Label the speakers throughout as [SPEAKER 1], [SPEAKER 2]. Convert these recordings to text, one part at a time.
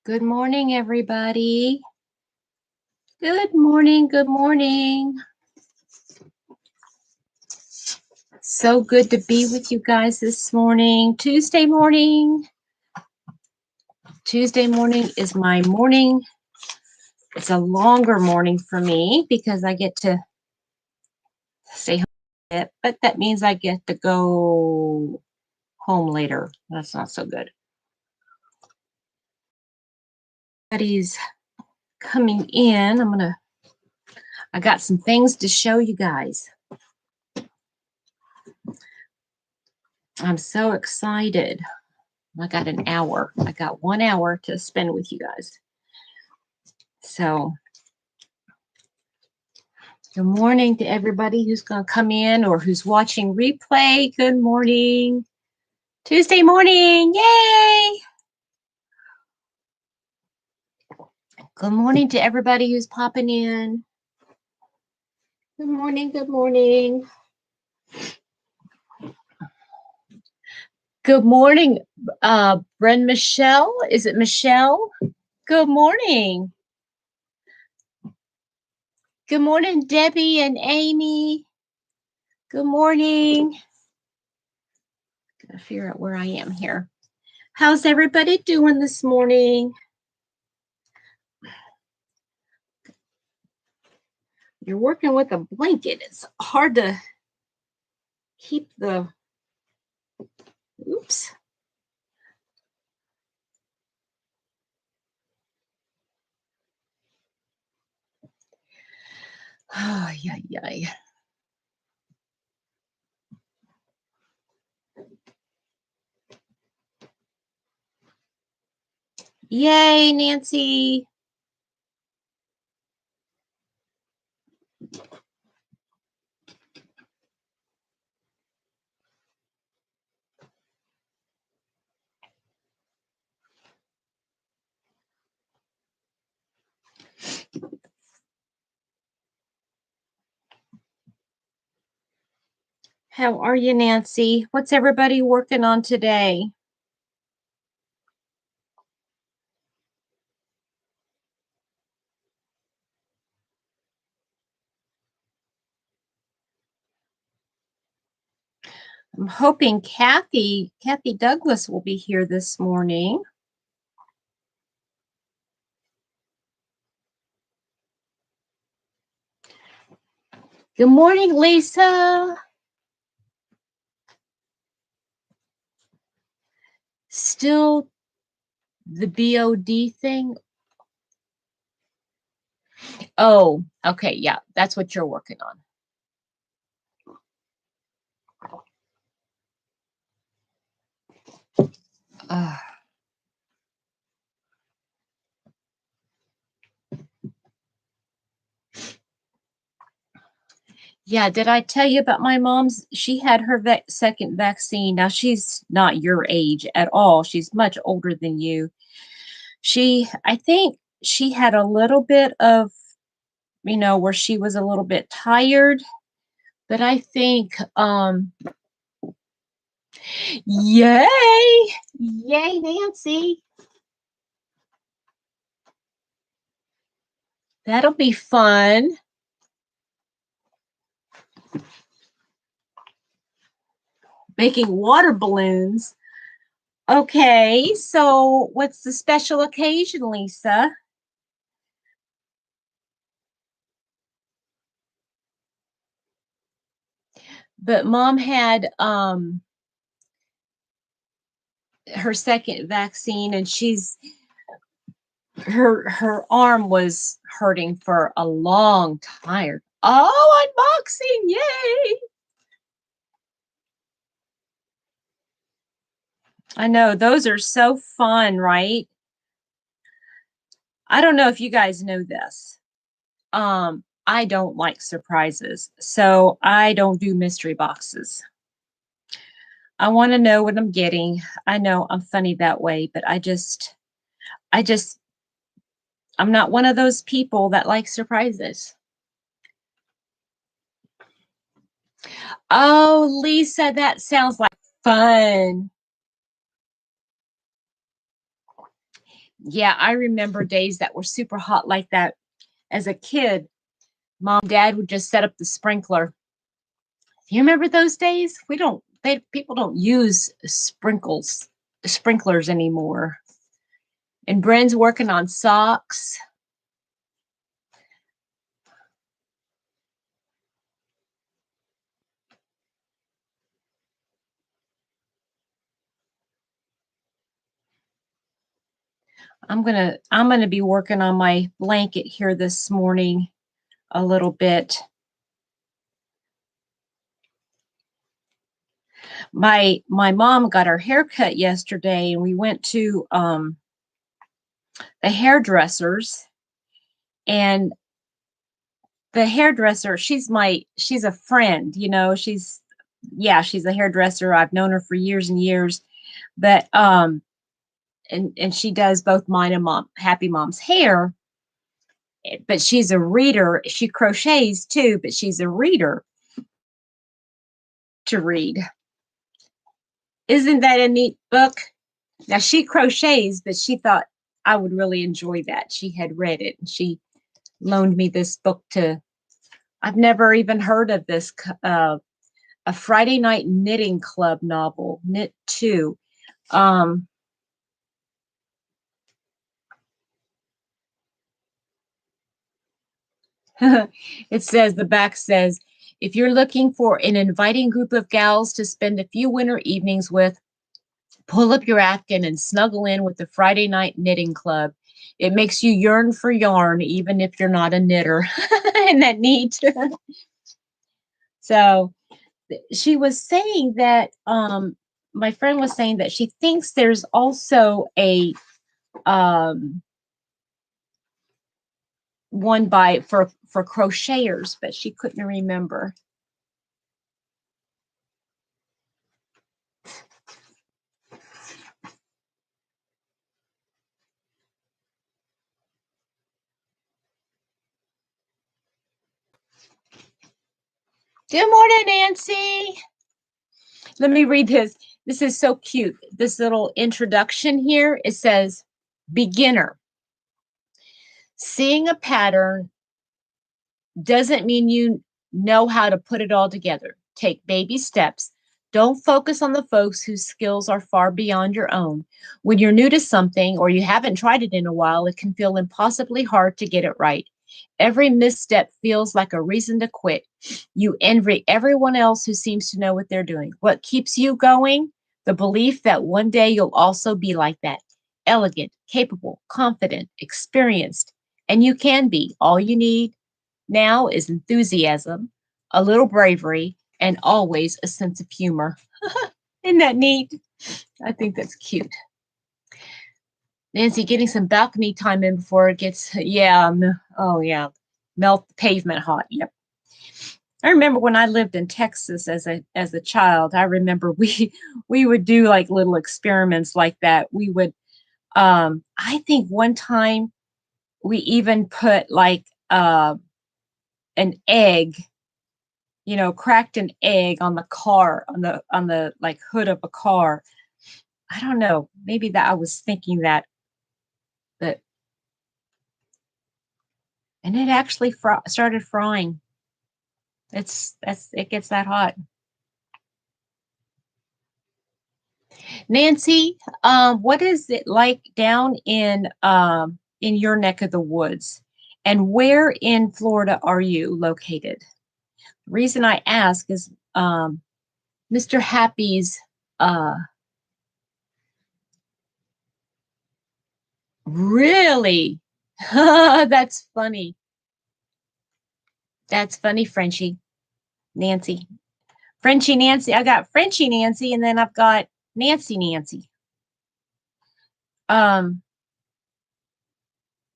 [SPEAKER 1] Good morning, everybody. Good morning, good morning. So good to be with you guys this morning. Tuesday morning. Tuesday morning is my morning. It's a longer morning for me because I get to stay home a bit, but that means I get to go home later. That's not so good. Everybody's coming in. I got some things to show you guys. I'm so excited. I got an hour. I got 1 hour to spend with you guys. So, good morning to everybody who's going to come in or who's watching replay. Good morning. Tuesday morning. Yay! Good morning to everybody who's popping in. Good morning. Good morning. Good morning, Bren Michelle. Is it Michelle? Good morning. Good morning, Debbie and Amy. Good morning. Gotta figure out where I am here. How's everybody doing this morning? You're working with a blanket. It's hard to keep the, oops. Oh, yeah. Yay, Nancy. How are you, Nancy? What's everybody working on today? I'm hoping Kathy Douglas will be here this morning. Good morning, Lisa. Still the BOD thing? Oh, okay, yeah, that's what you're working on. Yeah, did I tell you about my mom's? She had her second vaccine. Now, she's not your age at all. She's much older than you. I think she had a little bit of, where she was a little bit tired, but I think, yay, Nancy. That'll be fun. Making water balloons. Okay, so what's the special occasion, Lisa? But Mom had her second vaccine, and her arm was hurting for a long time. Oh, unboxing, yay! I know, those are so fun, right? I don't know if you guys know this. I don't like surprises, so I don't do mystery boxes. I want to know what I'm getting. I know I'm funny that way, but I'm not one of those people that like surprises. Oh, Lisa, that sounds like fun. Yeah, I remember days that were super hot like that. As a kid, mom, dad would just set up the sprinkler. Do you remember those days? We don't, people don't use sprinklers anymore. And Bren's working on socks. I'm gonna be working on my blanket here this morning a little bit. My mom got her hair cut yesterday, and we went to the hairdressers, and the hairdresser, she's a friend, you know, she's a hairdresser. I've known her for years and years, but and she does both mine and Happy Mom's hair, but she's a reader. She crochets too, but she's a reader to read. Isn't that a neat book? Now she crochets, but she thought I would really enjoy that. She had read it and she loaned me this book to, I've never even heard of this, a Friday Night Knitting Club novel, Knit 2. It says, the back says, if you're looking for an inviting group of gals to spend a few winter evenings with, pull up your afghan and snuggle in with the Friday Night Knitting Club. It makes you yearn for yarn, even if you're not a knitter. Isn't that neat? So she was saying that my friend was saying that she thinks there's also a one by for crocheters, but she couldn't remember. Good morning, Nancy. Let me read this. This is so cute. This little introduction here, it says, beginner. Seeing a pattern doesn't mean you know how to put it all together. Take baby steps. Don't focus on the folks whose skills are far beyond your own. When you're new to something or you haven't tried it in a while, it can feel impossibly hard to get it right. Every misstep feels like a reason to quit. You envy everyone else who seems to know what they're doing. What keeps you going? The belief that one day you'll also be like that. Elegant, capable, confident, experienced. And you can be. All you need now is enthusiasm, a little bravery, and always a sense of humor. Isn't that neat? I think that's cute. Nancy, getting some balcony time in before it gets, yeah, oh yeah, melt the pavement hot. Yep. I remember when I lived in Texas as a child, I remember we would do like little experiments like that. We would I think one time we even put like an egg, you know, cracked an egg on the car, on the like hood of a car. I don't know. Maybe that I was thinking that, but and it actually started frying. It gets that hot. Nancy, what is it like down in your neck of the woods? And where in Florida are you located? The reason I ask is Mr. Happy's uh really that's funny. That's funny, Frenchie. Nancy. Frenchie Nancy. I got Frenchie Nancy and then I've got Nancy Nancy.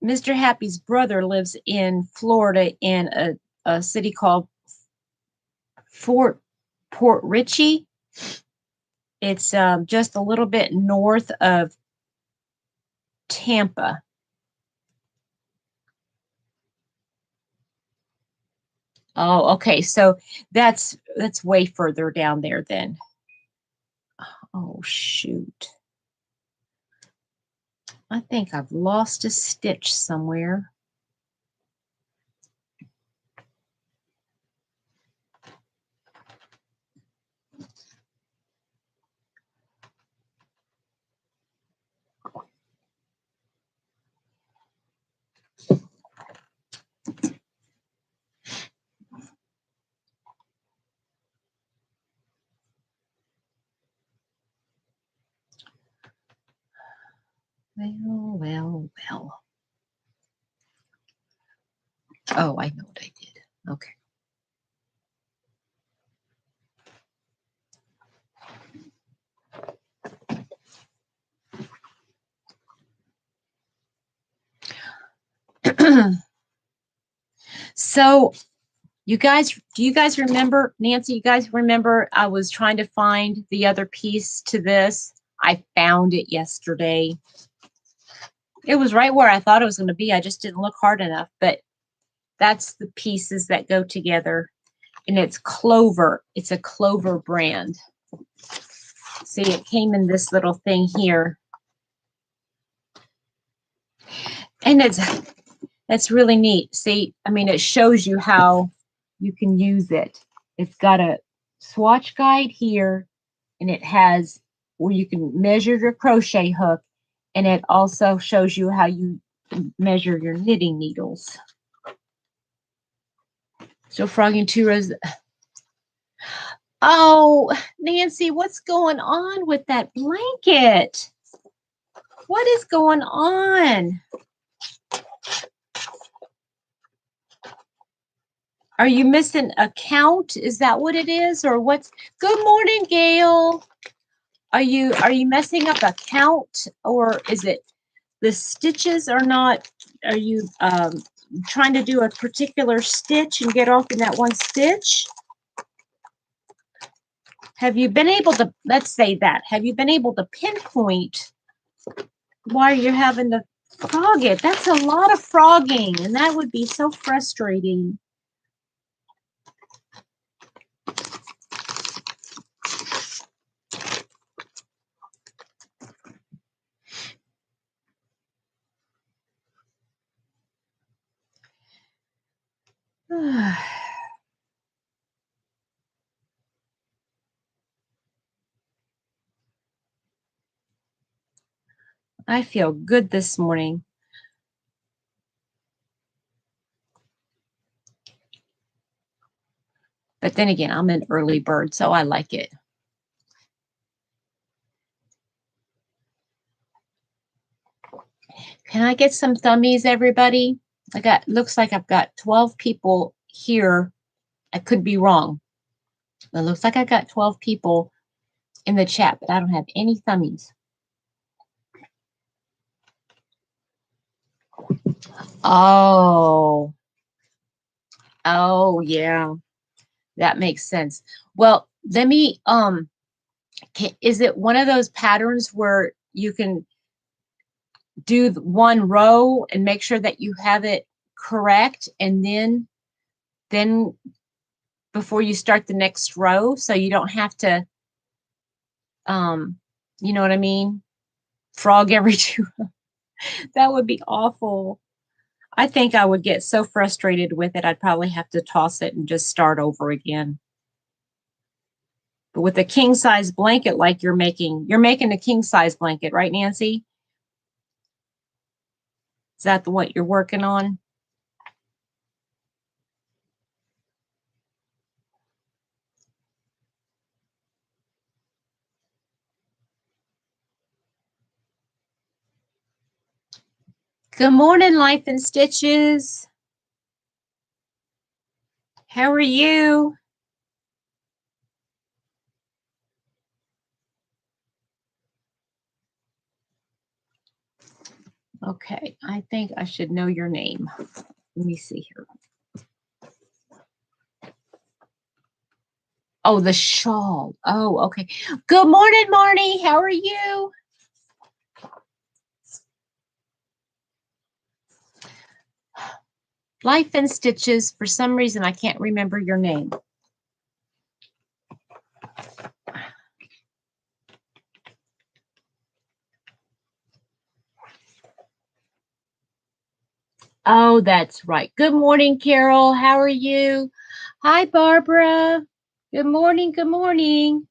[SPEAKER 1] Mr. Happy's brother lives in Florida in a city called Port Richey. It's just a little bit north of Tampa. Oh, okay. So that's way further down there then. Oh, shoot. I think I've lost a stitch somewhere. Well, well, well. Oh, I know what I did. Okay. So do you guys remember, Nancy, you guys remember I was trying to find the other piece to this? I found it yesterday. It was right where I thought it was going to be. I just didn't look hard enough, but that's the pieces that go together. And it's Clover. It's a Clover brand. See, it came in this little thing here. And it's really neat. See, I mean, it shows you how you can use it. It's got a swatch guide here, and it has where you can measure your crochet hook, and it also shows you how you measure your knitting needles. So frogging 2 rows. Oh, Nancy, what's going on with that blanket? What is going on? Are you missing a count? Is that what it is? Or what's good morning, Gail? Are you messing up a count, or is it the stitches are not, are you trying to do a particular stitch and get off in that one stitch? Have you been able to, let's say that, have you been able to pinpoint why you're having to frog it? That's a lot of frogging, and that would be so frustrating. I feel good this morning. But then again, I'm an early bird, so I like it. Can I get some thummies, everybody? Looks like I've got 12 people here. I could be wrong. It looks like I got 12 people in the chat, but I don't have any thummies. Oh, yeah, that makes sense. Well, let me, is it one of those patterns where you can do one row and make sure that you have it correct, and then before you start the next row, so you don't have to, you know what I mean? Frog every 2. That would be awful. I think I would get so frustrated with it, I'd probably have to toss it and just start over again. But with a king size blanket like you're making a king size blanket, right, Nancy? Is that what you're working on? Good morning, Life in Stitches. How are you? Okay, I think I should know your name. Let me see here. Oh, the shawl. Oh, okay. Good morning, Marnie. How are you? Life in Stitches. For some reason, I can't remember your name. Oh, that's right. Good morning, Carol. How are you? Hi, Barbara. Good morning. Good morning.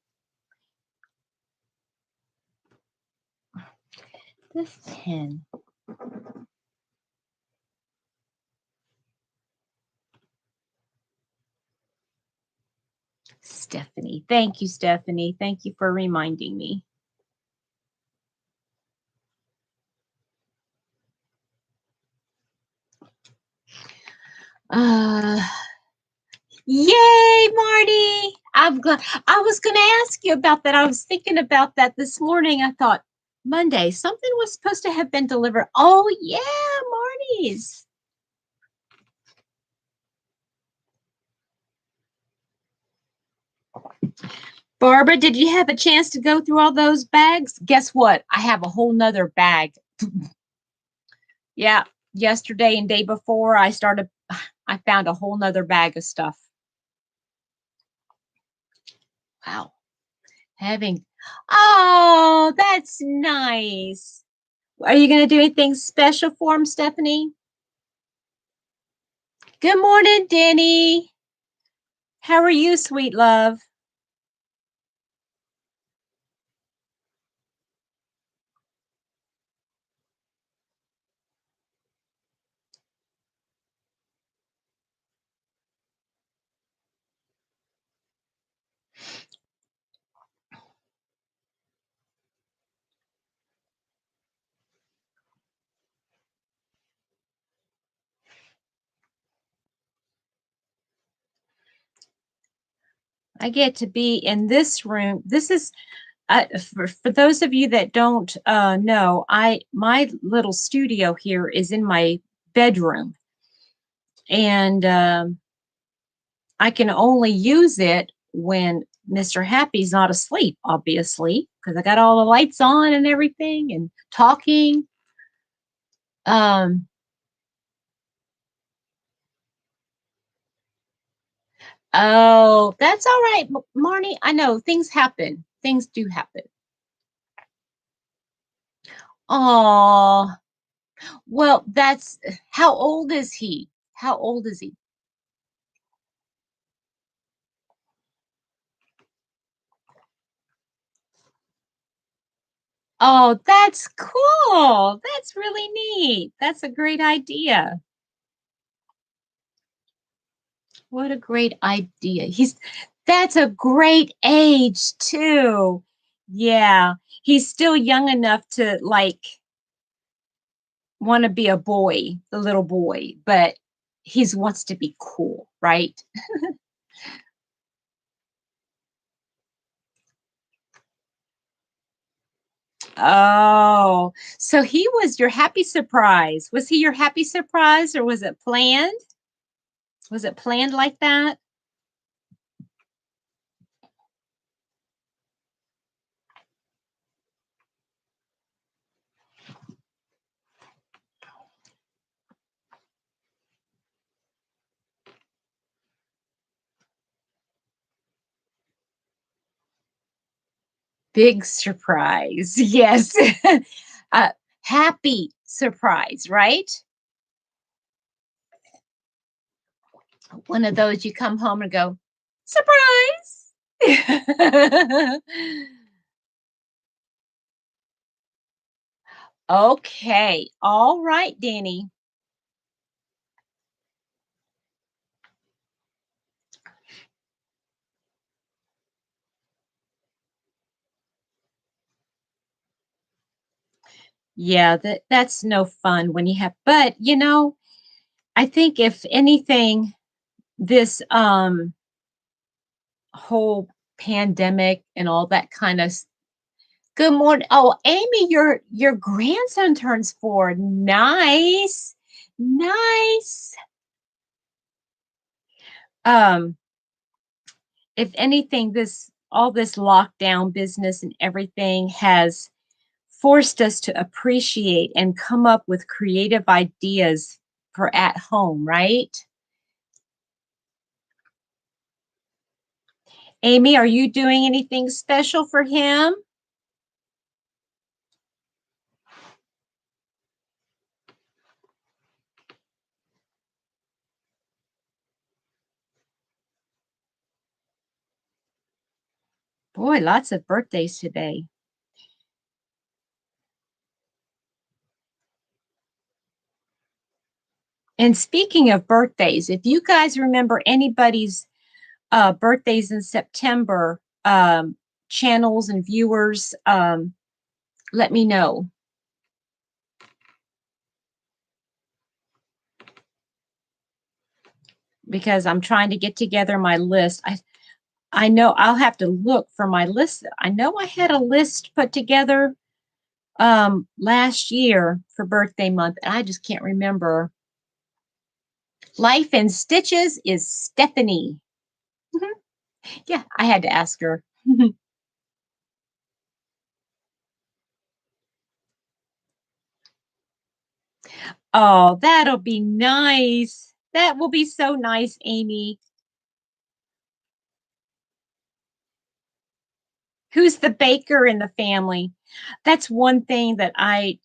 [SPEAKER 1] This pen. Stephanie. Thank you, Stephanie. Thank you for reminding me. Uh, Yay, Marty. I'm glad. I was going to ask you about that. I was thinking about that this morning. I thought Monday, something was supposed to have been delivered. Oh, yeah, Marty's. Barbara, did you have a chance to go through all those bags? Guess what? I have a whole nother bag. Yeah, yesterday and day before I found a whole nother bag of stuff. Wow. Oh, that's nice. Are you going to do anything special for him, Stephanie? Good morning, Denny. How are you, sweet love? I get to be in this room. This is for those of you that don't know, my little studio here is in my bedroom, and I can only use it when Mr. Happy's not asleep, obviously, because I got all the lights on and everything and talking. Um, oh, that's all right, Marnie. I know things happen. Things do happen. Oh, well, that's how old is he? How old is he? Oh, that's cool. That's really neat. That's a great idea. What a great idea. That's a great age too. Yeah. He's still young enough to like want to be a boy, the little boy, but he wants to be cool, right? Oh, so he was your happy surprise. Was he your happy surprise or was it planned? Was it planned like that? Big surprise. Yes. uh, Happy surprise, right? One of those you come home and go, surprise. Okay. All right, Danny. Yeah, that's no fun when you have, but I think if anything, this whole pandemic and all that kind of good morning. Oh, Amy, your grandson turns 4. Nice. Nice. Um, if anything, this all this lockdown business and everything has forced us to appreciate and come up with creative ideas for at home, right? Amy, are you doing anything special for him? Boy, lots of birthdays today. And speaking of birthdays, if you guys remember anybody's birthdays in September, channels and viewers, let me know. Because I'm trying to get together my list. I know I'll have to look for my list. I know I had a list put together last year for birthday month. I just can't remember. Life in Stitches is Stephanie. Mhm. Yeah, I had to ask her. Oh, that'll be nice. That will be so nice, Amy. Who's the baker in the family? That's one thing that I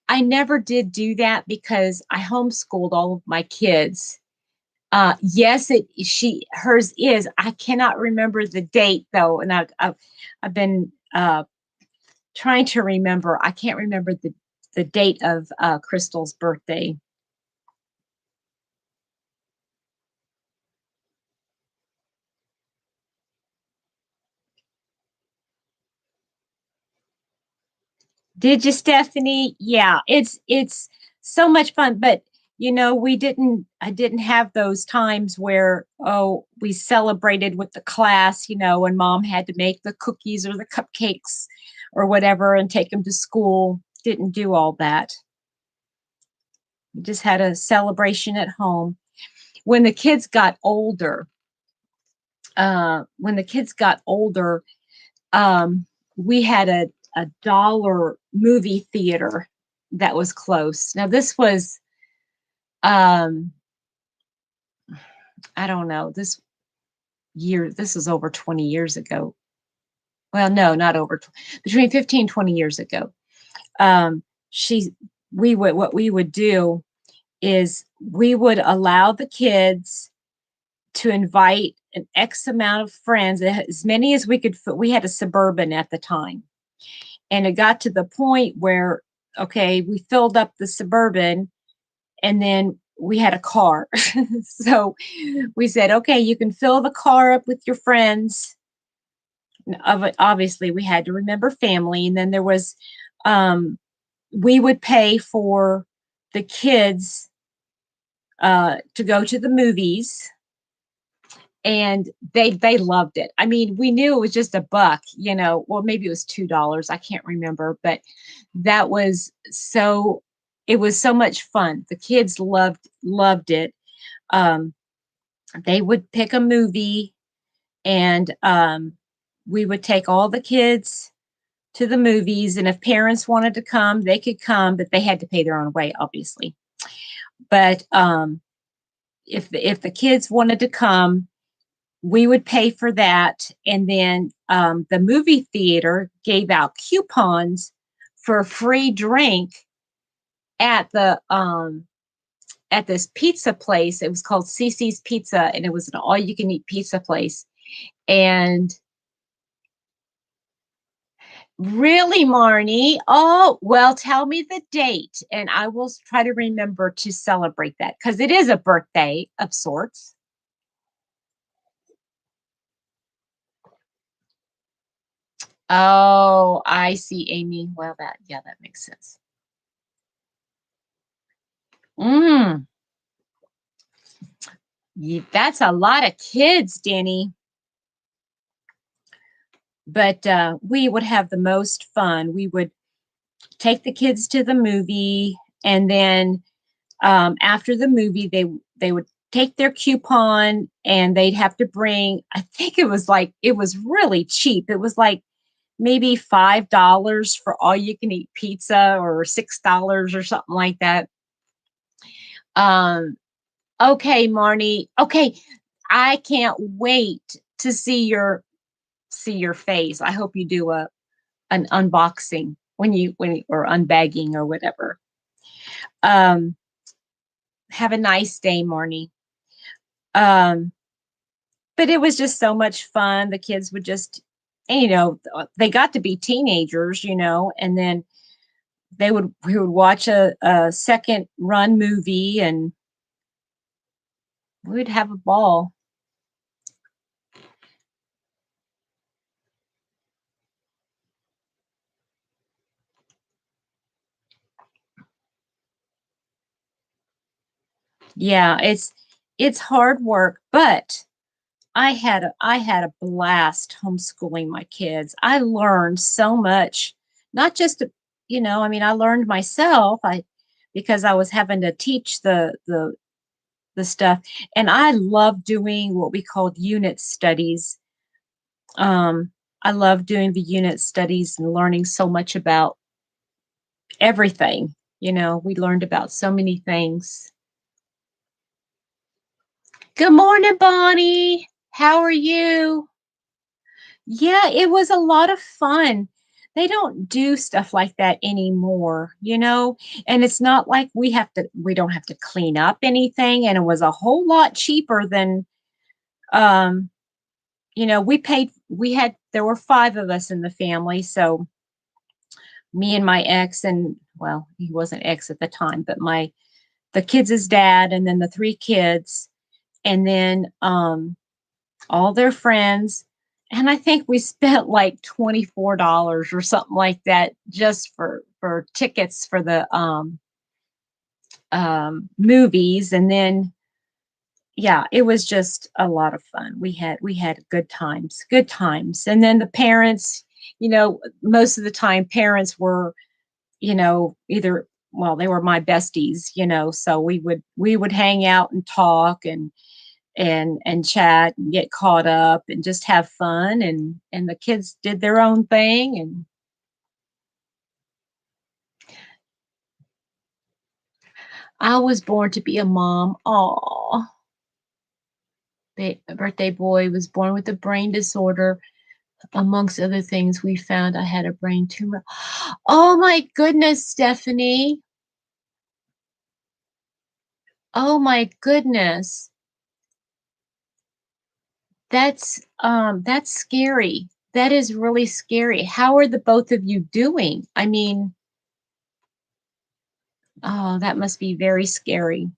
[SPEAKER 1] never did do that because I homeschooled all of my kids. Yes, hers is. I cannot remember the date though, and I've been trying to remember. I can't remember the date of Crystal's birthday. Did you, Stephanie? Yeah, it's so much fun, but I didn't have those times where, oh, we celebrated with the class, and mom had to make the cookies or the cupcakes or whatever and take them to school. Didn't do all that. We just had a celebration at home. When the kids got older, when the kids got older, we had a dollar movie theater that was close. Now this was um I don't know, this was over 20 years ago. Well, no, not over between 15 20 years ago. Um she we would What we would do is we would allow the kids to invite an X amount of friends, as many as we could fit. We had a Suburban at the time. And it got to the point where, okay, we filled up the Suburban and then we had a car. So we said, okay, you can fill the car up with your friends. Obviously, we had to remember family. And then there was, we would pay for the kids to go to the movies, and they loved it. I mean, we knew it was just a buck, well, maybe it was $2. I can't remember, but that was so it was so much fun. The kids loved it. Um, they would pick a movie, and we would take all the kids to the movies. And if parents wanted to come, they could come, but they had to pay their own way, obviously. But if the kids wanted to come, we would pay for that. And then the movie theater gave out coupons for a free drink at the at this pizza place. It was called CC's Pizza, and it was an all you can eat pizza place. And really, Marnie? Oh, well, tell me the date, and I will try to remember to celebrate that because it is a birthday of sorts. Oh, I see, Amy. Well, that makes sense. Mm, that's a lot of kids, Danny. But we would have the most fun. We would take the kids to the movie, and then after the movie, they would take their coupon, and they'd have to bring. I think it was really cheap. It was like maybe $5 for all you can eat pizza, or $6 or something like that. Um, okay, Marnie. Okay, I can't wait to see your face. I hope you do an unboxing or unbagging or whatever. Um, have a nice day, Marnie. Um, but it was just so much fun. The kids would just and, they got to be teenagers, and then we would watch a second run movie, and we'd have a ball. Yeah, it's hard work, but I had a blast homeschooling my kids. I learned so much, not just I mean, I learned myself. Because I was having to teach the stuff, and I love doing what we called unit studies. Um, I love doing the unit studies and learning so much about everything. We learned about so many things. Good morning, Bonnie. How are you? Yeah, it was a lot of fun. They don't do stuff like that anymore. And it's not like we don't have to clean up anything. And it was a whole lot cheaper than, um, there were five of us in the family. So me and my ex, and well, he wasn't ex at the time, but the kids' dad, and then the three kids, and then, all their friends. And I think we spent like $24 or something like that just for tickets for the movies. And then, yeah, it was just a lot of fun. We had good times. And then the parents, most of the time parents were, either, well, they were my besties, so we would hang out and talk and chat and get caught up and just have fun, and the kids did their own thing. And I was born to be a mom. Oh, birthday boy was born with a brain disorder. Amongst other things, we found I had a brain tumor. Oh my goodness, Stephanie. Oh my goodness. That's scary. That is really scary. How are the both of you doing? I mean, oh, that must be very scary.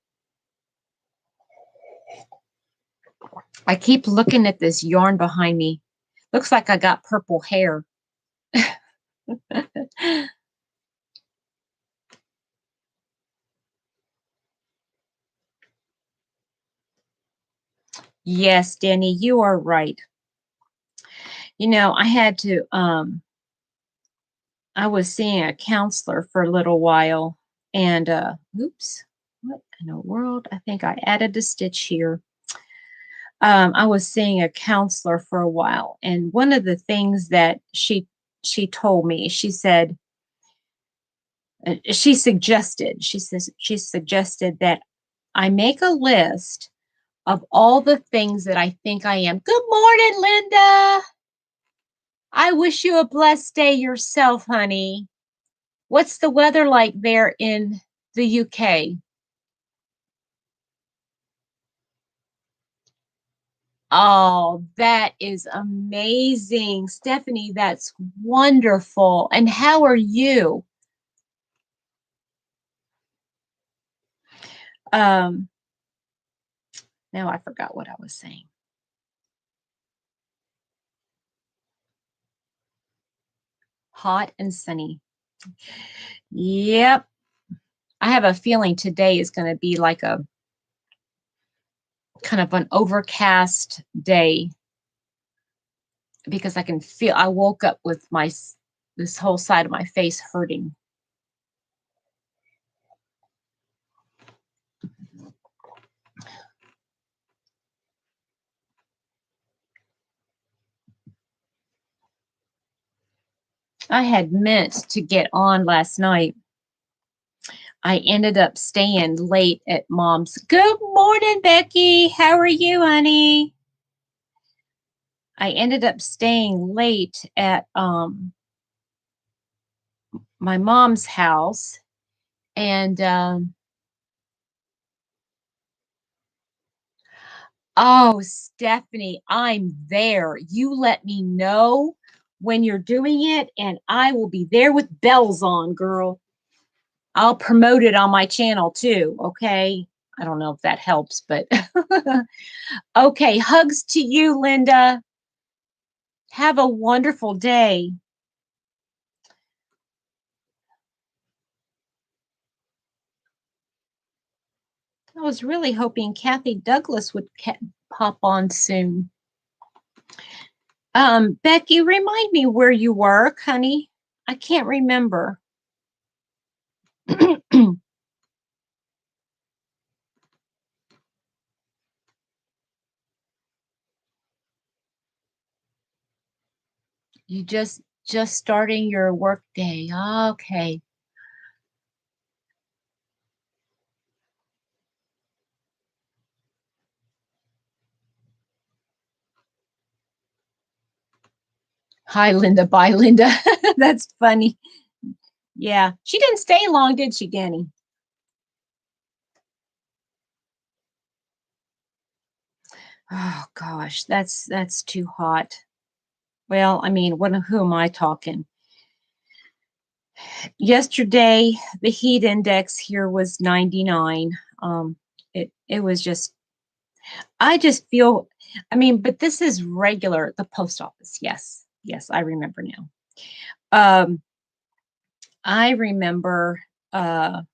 [SPEAKER 1] I keep looking at this yarn behind me. Looks like I got purple hair. Yes, Danny, you are right. I had to I was seeing a counselor for a little while, and oops, what in the world? I think I added a stitch here. I was seeing a counselor for a while, and one of the things that she told me, she said, she suggested that I make a list of all the things that I think I am. Good morning, Linda. I wish you a blessed day yourself, honey. What's the weather like there in the UK? Oh, that is amazing. Stephanie, that's wonderful. And how are you? Um, Now I forgot what I was saying. Hot and sunny. Yep. I have a feeling today is going to be like a kind of an overcast day, because I woke up with this whole side of my face hurting. I had meant to get on last night. I ended up staying late at mom's. Good morning, Becky. How are you, honey? I ended up staying late at my mom's house, and oh, Stephanie, I'm there. You let me know when you're doing it, and I will be there with bells on, girl. I'll promote it on my channel too, okay? I don't know if that helps, but okay, hugs to you, Linda. Have a wonderful day. I was really hoping Kathy Douglas would pop on soon. Becky, remind me where you work, honey. I can't remember. You just starting your work day. Okay. Hi, Linda. Bye, Linda. That's funny. Yeah. She didn't stay long, did she, Danny? Oh gosh, that's too hot. Well, I mean, who am I talking? Yesterday, the heat index here was 99. It was just I just feel, I mean, but this is regular, the post office. Yes. Yes, I remember now. Um, I remember my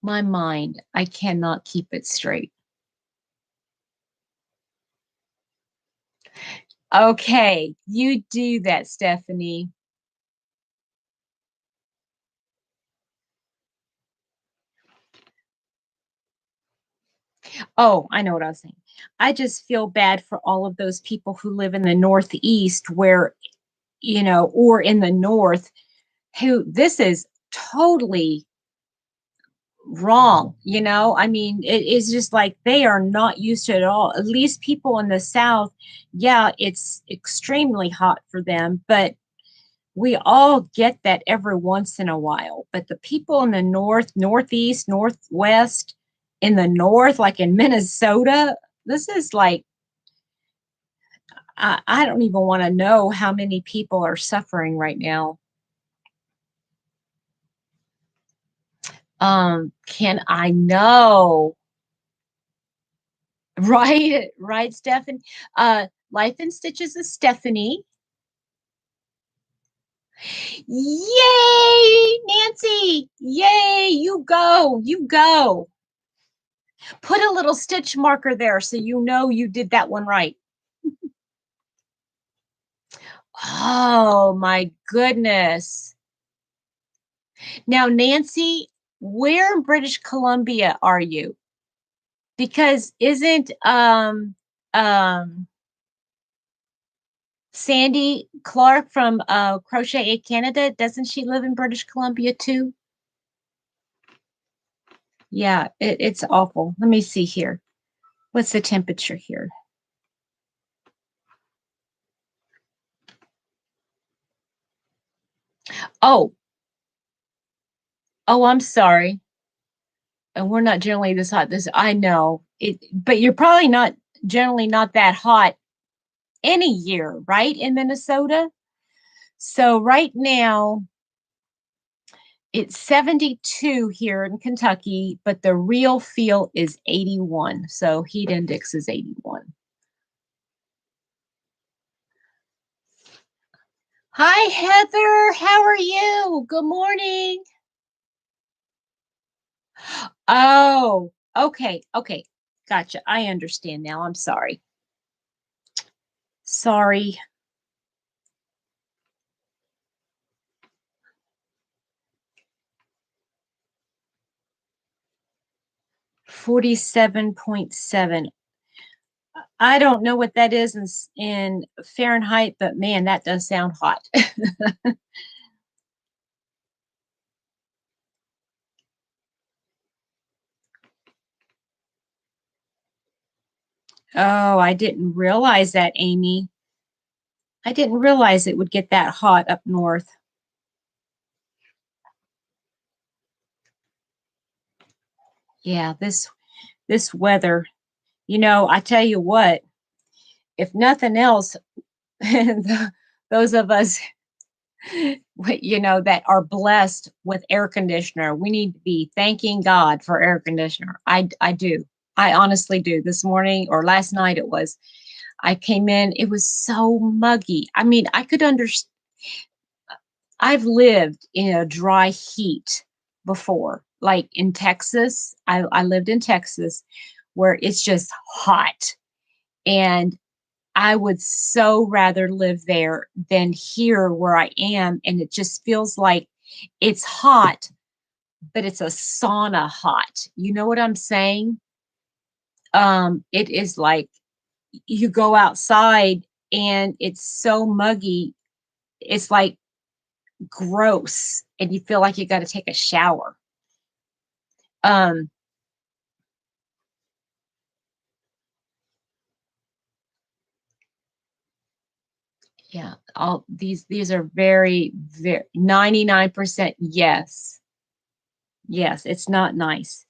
[SPEAKER 1] mind, I cannot keep it straight. Okay, you do that, Stephanie. Oh, I know what I was saying. I just feel bad for all of those people who live in the Northeast where, or in the North, who this is totally wrong. I mean, it is just like they are not used to it at all. At least people in the South, yeah, it's extremely hot for them, but we all get that every once in a while. But the people in the North, Northeast, Northwest, in the North, like in Minnesota, this is like, I don't even want to know how many people are suffering right now. Can I know? Right, right, Stephanie. Life in Stitches is Stephanie. Yay, Nancy! Yay, you go, you go. Put a little stitch marker there so you know you did that one right. Oh my goodness. Now, Nancy, where in British Columbia are you? Because isn't um Sandy Clark from Crochet Canada, doesn't she live in British Columbia too? Yeah, it's awful. Let me see here. What's the temperature here? Oh, oh, I'm sorry. And we're not generally this hot. This I know it, but you're probably not generally not that hot any year, right? In Minnesota. So right now it's 72 here in Kentucky, but the real feel is 81. So heat index is 81. Hi, Heather. How are you? Good morning. Oh, okay. Okay. Gotcha. I understand now. I'm sorry. Sorry. 47.7. I don't know what that is in Fahrenheit, but man, that does sound hot. Oh, I didn't realize that, Amy. I didn't realize it would get that hot up north. Yeah, this weather, I tell you what, if nothing else, those of us, that are blessed with air conditioner, we need to be thanking God for air conditioner. I do. I honestly do. This morning or last night it was, I came in, it was so muggy. I mean, I could understand. I've lived in a dry heat before, like in Texas. I lived in Texas where it's just hot. And I would so rather live there than here where I am. And it just feels like it's hot, but it's a sauna hot. You know what I'm saying? It is like you go outside and it's so muggy. It's like gross and you feel like you got to take a shower. Um, yeah, all these are very 99% yes. Yes, it's not nice.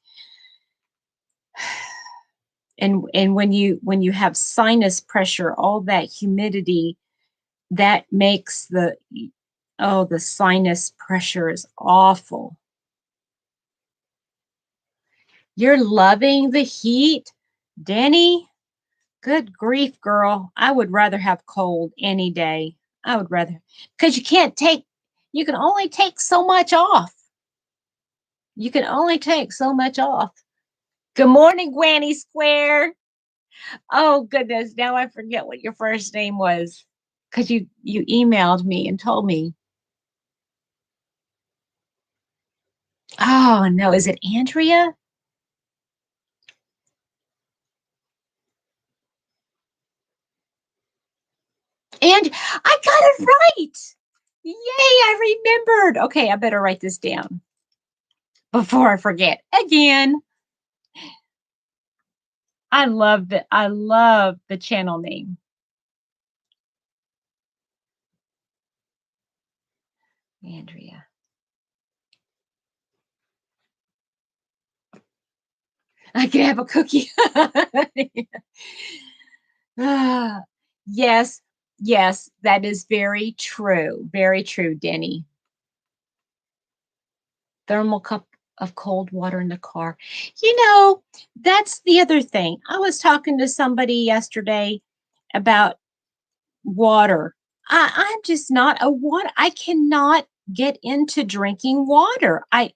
[SPEAKER 1] And when you have sinus pressure, all that humidity, that makes the sinus pressure is awful. You're loving the heat, Denny? Good grief, girl. I would rather have cold any day. I would rather, because you can only take so much off. You can only take so much off. Good morning, Granny Square. Oh, goodness. Now I forget what your first name was because you emailed me and told me. Oh, no. Is it Andrea? And I got it right. Yay, I remembered. Okay, I better write this down before I forget again. I love the channel name. Andrea. I can have a cookie. Ah, yes, yes, that is very true. Very true, Denny. Thermal cup of cold water in the car. That's the other thing. I was talking to somebody yesterday about water. I'm just not a water. I cannot get into drinking water. I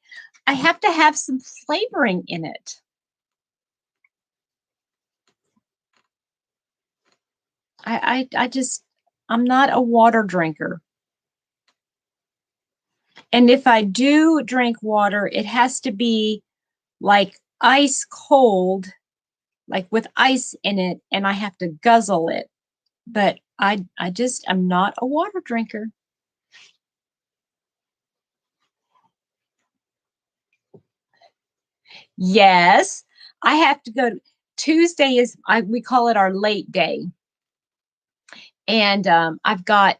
[SPEAKER 1] have to have some flavoring in it. I just I'm not a water drinker. And if I do drink water, it has to be like ice cold, like with ice in it, and I have to guzzle it. But I just am not a water drinker. Yes, I have to go. Tuesday is we call it our late day, and I've got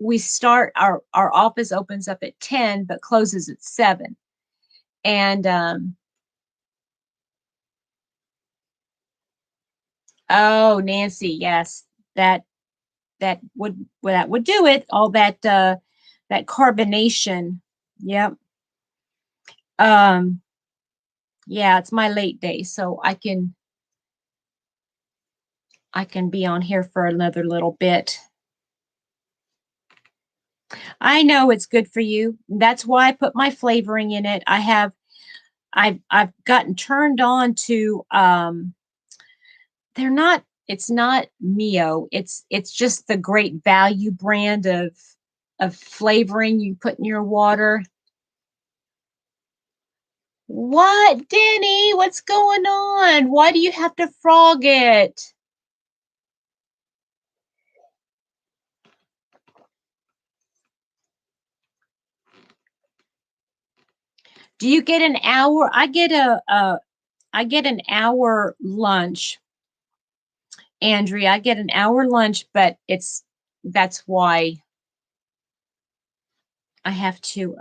[SPEAKER 1] we start our office opens up at 10 but closes at 7. And oh, Nancy, yes, that that would do it. All that carbonation. Yep. Um, yeah, it's my late day, so I can be on here for another little bit. I know it's good for you. That's why I put my flavoring in it. I've gotten turned on to they're not it's not Mio. It's just the Great Value brand of flavoring you put in your water. What, Denny? What's going on? Why do you have to frog it? Do you get an hour? I get an hour lunch, Andrea. I get an hour lunch, but that's why I have to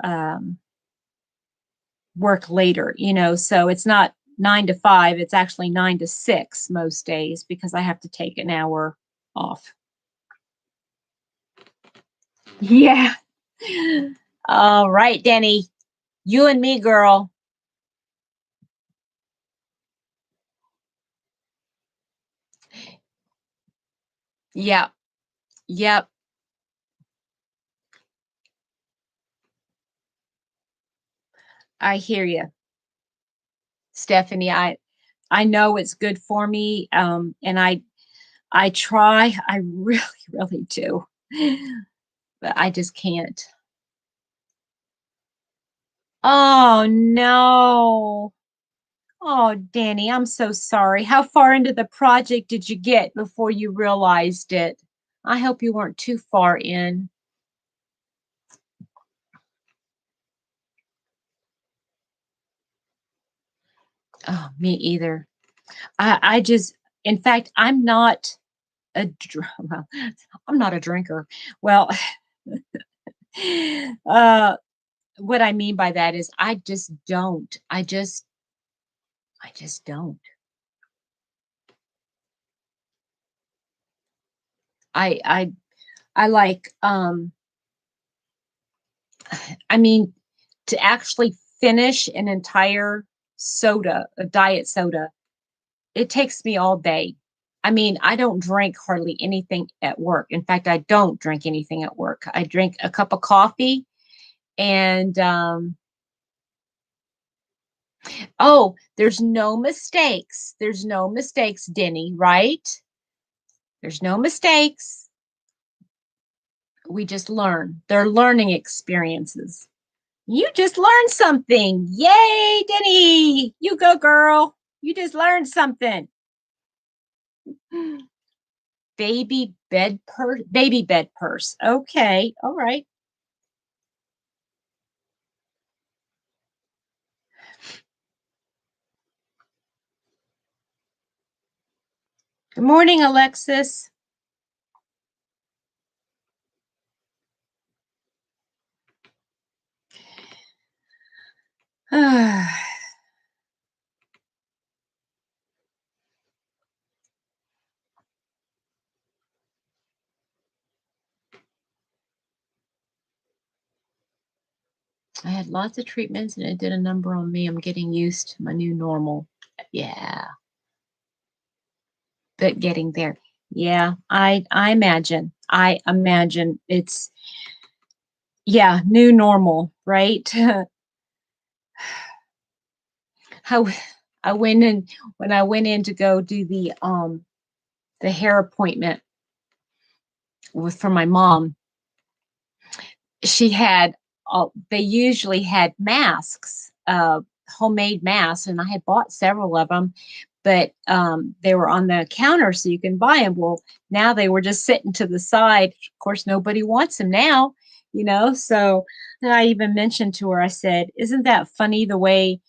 [SPEAKER 1] work later, so it's not 9 to 5. It's actually 9 to 6 most days because I have to take an hour off. Yeah. All right, Denny. You and me, girl. Yep. Yep. I hear you, Stephanie. I know it's good for me. And I try. I really, really do. But I just can't. Oh no. Oh, Danny, I'm so sorry. How far into the project did you get before you realized it? I hope you weren't too far in. Oh, me either. I just, in fact, I'm not well, I'm not a drinker. Well, uh, what I mean by that is I just don't. I just don't. I, I, I like, I mean, to actually finish an entire soda, a diet soda, it takes me all day. I mean, I don't drink hardly anything at work. In fact, I don't drink anything at work. I drink a cup of coffee and oh, there's no mistakes. There's no mistakes, Denny, right? There's no mistakes. We just learn. They're learning experiences. You just learned something. Yay, Denny. You go, girl. You just learned something. Baby bed purse. Okay. All right. Good morning, Alexis. I had lots of treatments and it did a number on me. I'm getting used to my new normal. Yeah. But getting there. Yeah, I imagine. I imagine it's yeah, new normal, right? How I went in when I went in to go do the hair appointment with for my mom. She had they usually had masks, homemade masks, and I had bought several of them, but they were on the counter so you can buy them. Well, now they were just sitting to the side. Of course, nobody wants them now, you know. So then I even mentioned to her, I said, "Isn't that funny the way?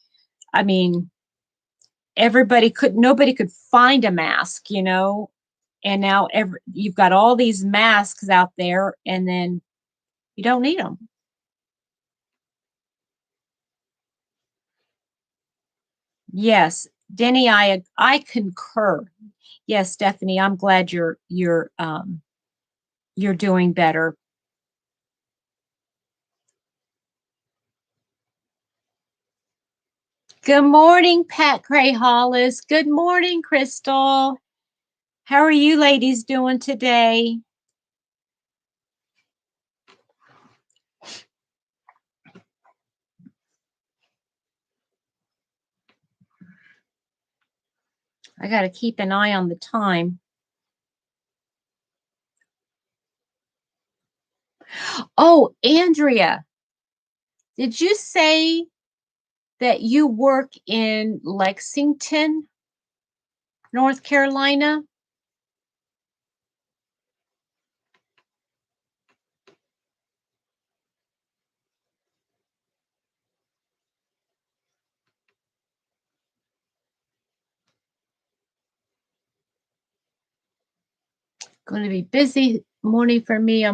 [SPEAKER 1] I mean, nobody could find a mask, you know, and now you've got all these masks out there, and then you don't need them." Yes, Denny, I concur. Yes, Stephanie, I'm glad you're doing better. Good morning, Pat Gray Hollis. Good morning, Crystal. How are you ladies doing today? I got to keep an eye on the time. Oh, Andrea, did you say that you work in Lexington, North Carolina? Going to be busy morning for me.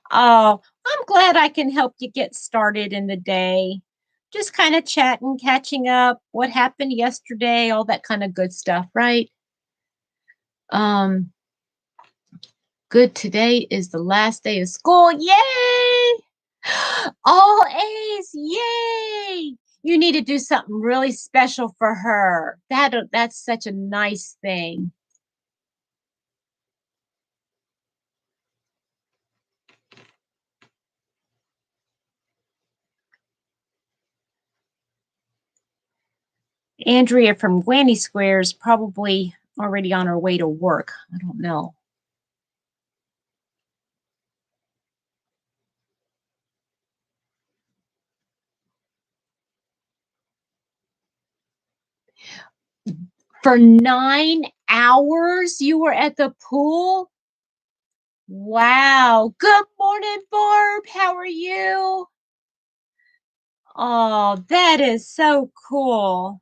[SPEAKER 1] Oh, I'm glad I can help you get started in the day. Just kind of chatting, catching up, what happened yesterday, all that kind of good stuff, right? Um, Good. Today is the last day of school. Yay! All A's. Yay! You need to do something really special for her. That's such a nice thing. Andrea from Granny Square is probably already on her way to work. I don't know. For 9 hours, you were at the pool? Wow. Good morning, Barb. How are you? Oh, that is so cool.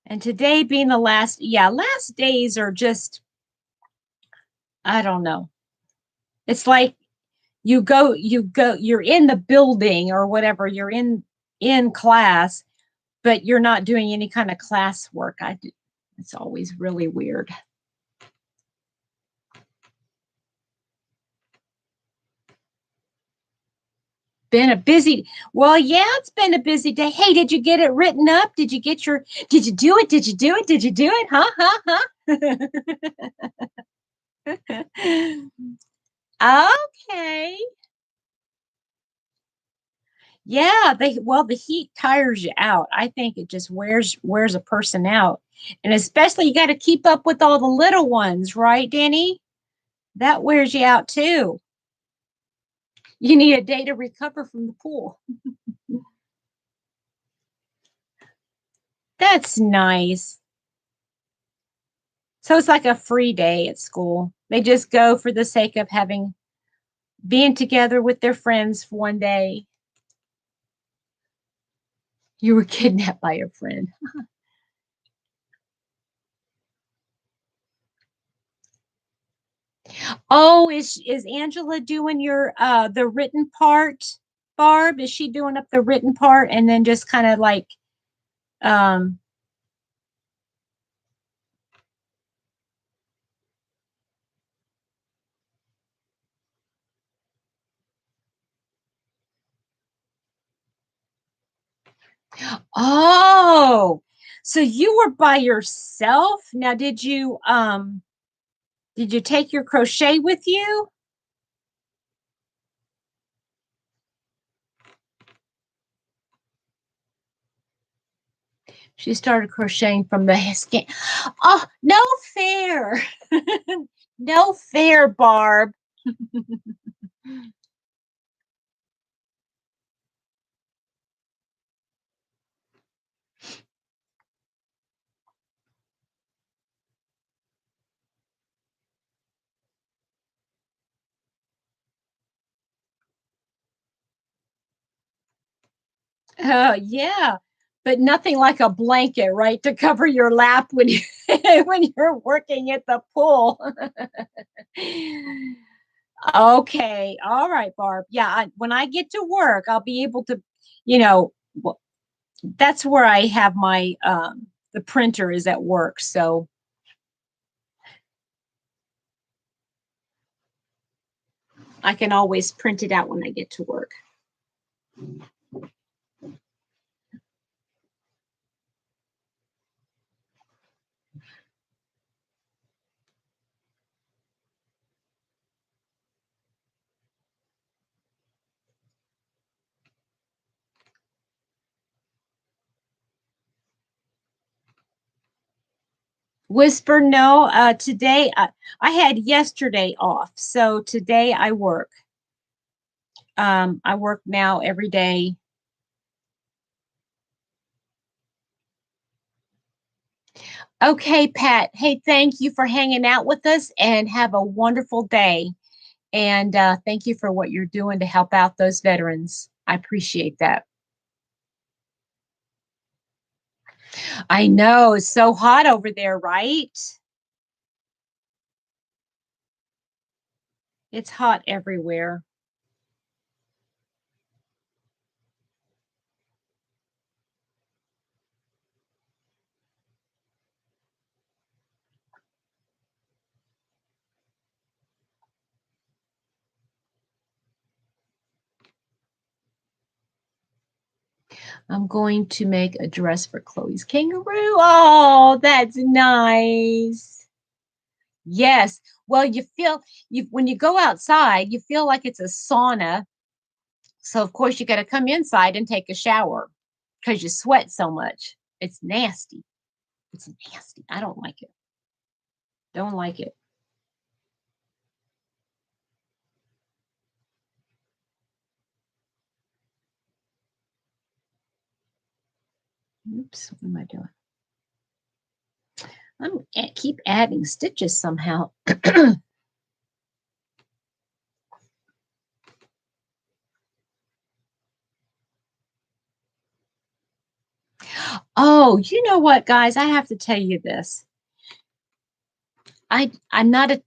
[SPEAKER 1] And today being the last, yeah, last days are just, I don't know. It's like you're in the building or whatever, you're in class, but you're not doing any kind of class work. It's always really weird. Been a busy, well, yeah, it's been a busy day. Hey, did you get it written up? Did you do it? Did you do it? Did you do it? Huh? Okay. Yeah, the heat tires you out. I think it just wears a person out. And especially you got to keep up with all the little ones, right, Danny? That wears you out too. You need a day to recover from the pool. That's nice. So it's like a free day at school. They just go for the sake of having being together with their friends for one day. You were kidnapped by a friend. Oh, is Angela doing your the written part, Barb? Is she doing up the written part and then just kind of like um oh, so you were by yourself? Now did you take your crochet with you? She started crocheting from the skin. Oh, no fair. No fair, Barb. Yeah, but nothing like a blanket, right, to cover your lap when you when you're working at the pool. Okay, all right, Barb. Yeah, when I get to work, I'll be able to, you know, that's where I have my the printer is at work, so I can always print it out when I get to work. Whisper, no. Today I had yesterday off, so today I work. I work now every day. Okay, Pat. Hey, thank you for hanging out with us and have a wonderful day. And thank you for what you're doing to help out those veterans. I appreciate that. I know it's so hot over there, right? It's hot everywhere. I'm going to make a dress for Chloe's kangaroo. Oh, that's nice. Yes. Well, you feel you when you go outside, you feel like it's a sauna. So of course you got to come inside and take a shower because you sweat so much. It's nasty. It's nasty. I don't like it. Don't like it. Oops, what am I doing? Keep adding stitches somehow. Oh, you know what, guys? I have to tell you this. I'm not a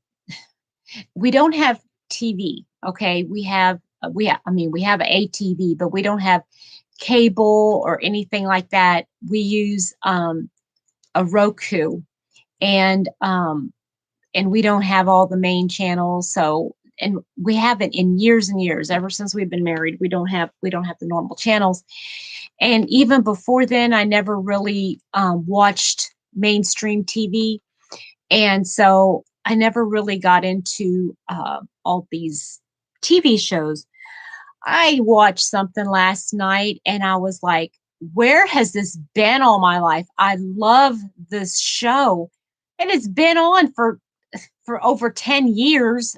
[SPEAKER 1] we don't have TV, okay? We have a TV, but we don't have cable or anything like that. We use a Roku, and we don't have all the main channels. So, and we haven't in years and years, ever since we've been married. We don't have the normal channels. And even before then, I never really watched mainstream TV. And so I never really got into all these TV shows. I watched something last night and I was like, where has this been all my life? I love this show. And it's been on for over 10 years.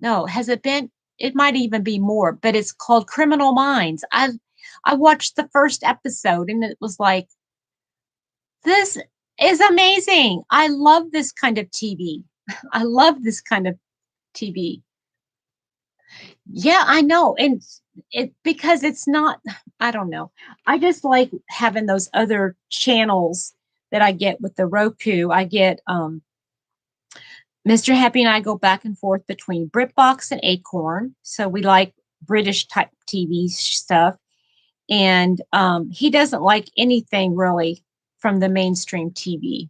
[SPEAKER 1] No, has it been? It might even be more, but it's called Criminal Minds. I watched the first episode and it was like, this is amazing. I love this kind of TV. I love this kind of TV. Yeah, I know. And it because it's not, I don't know. I just like having those other channels that I get with the Roku. I get Mr. Happy and I go back and forth between BritBox and Acorn. So we like British type TV stuff. And he doesn't like anything really from the mainstream TV.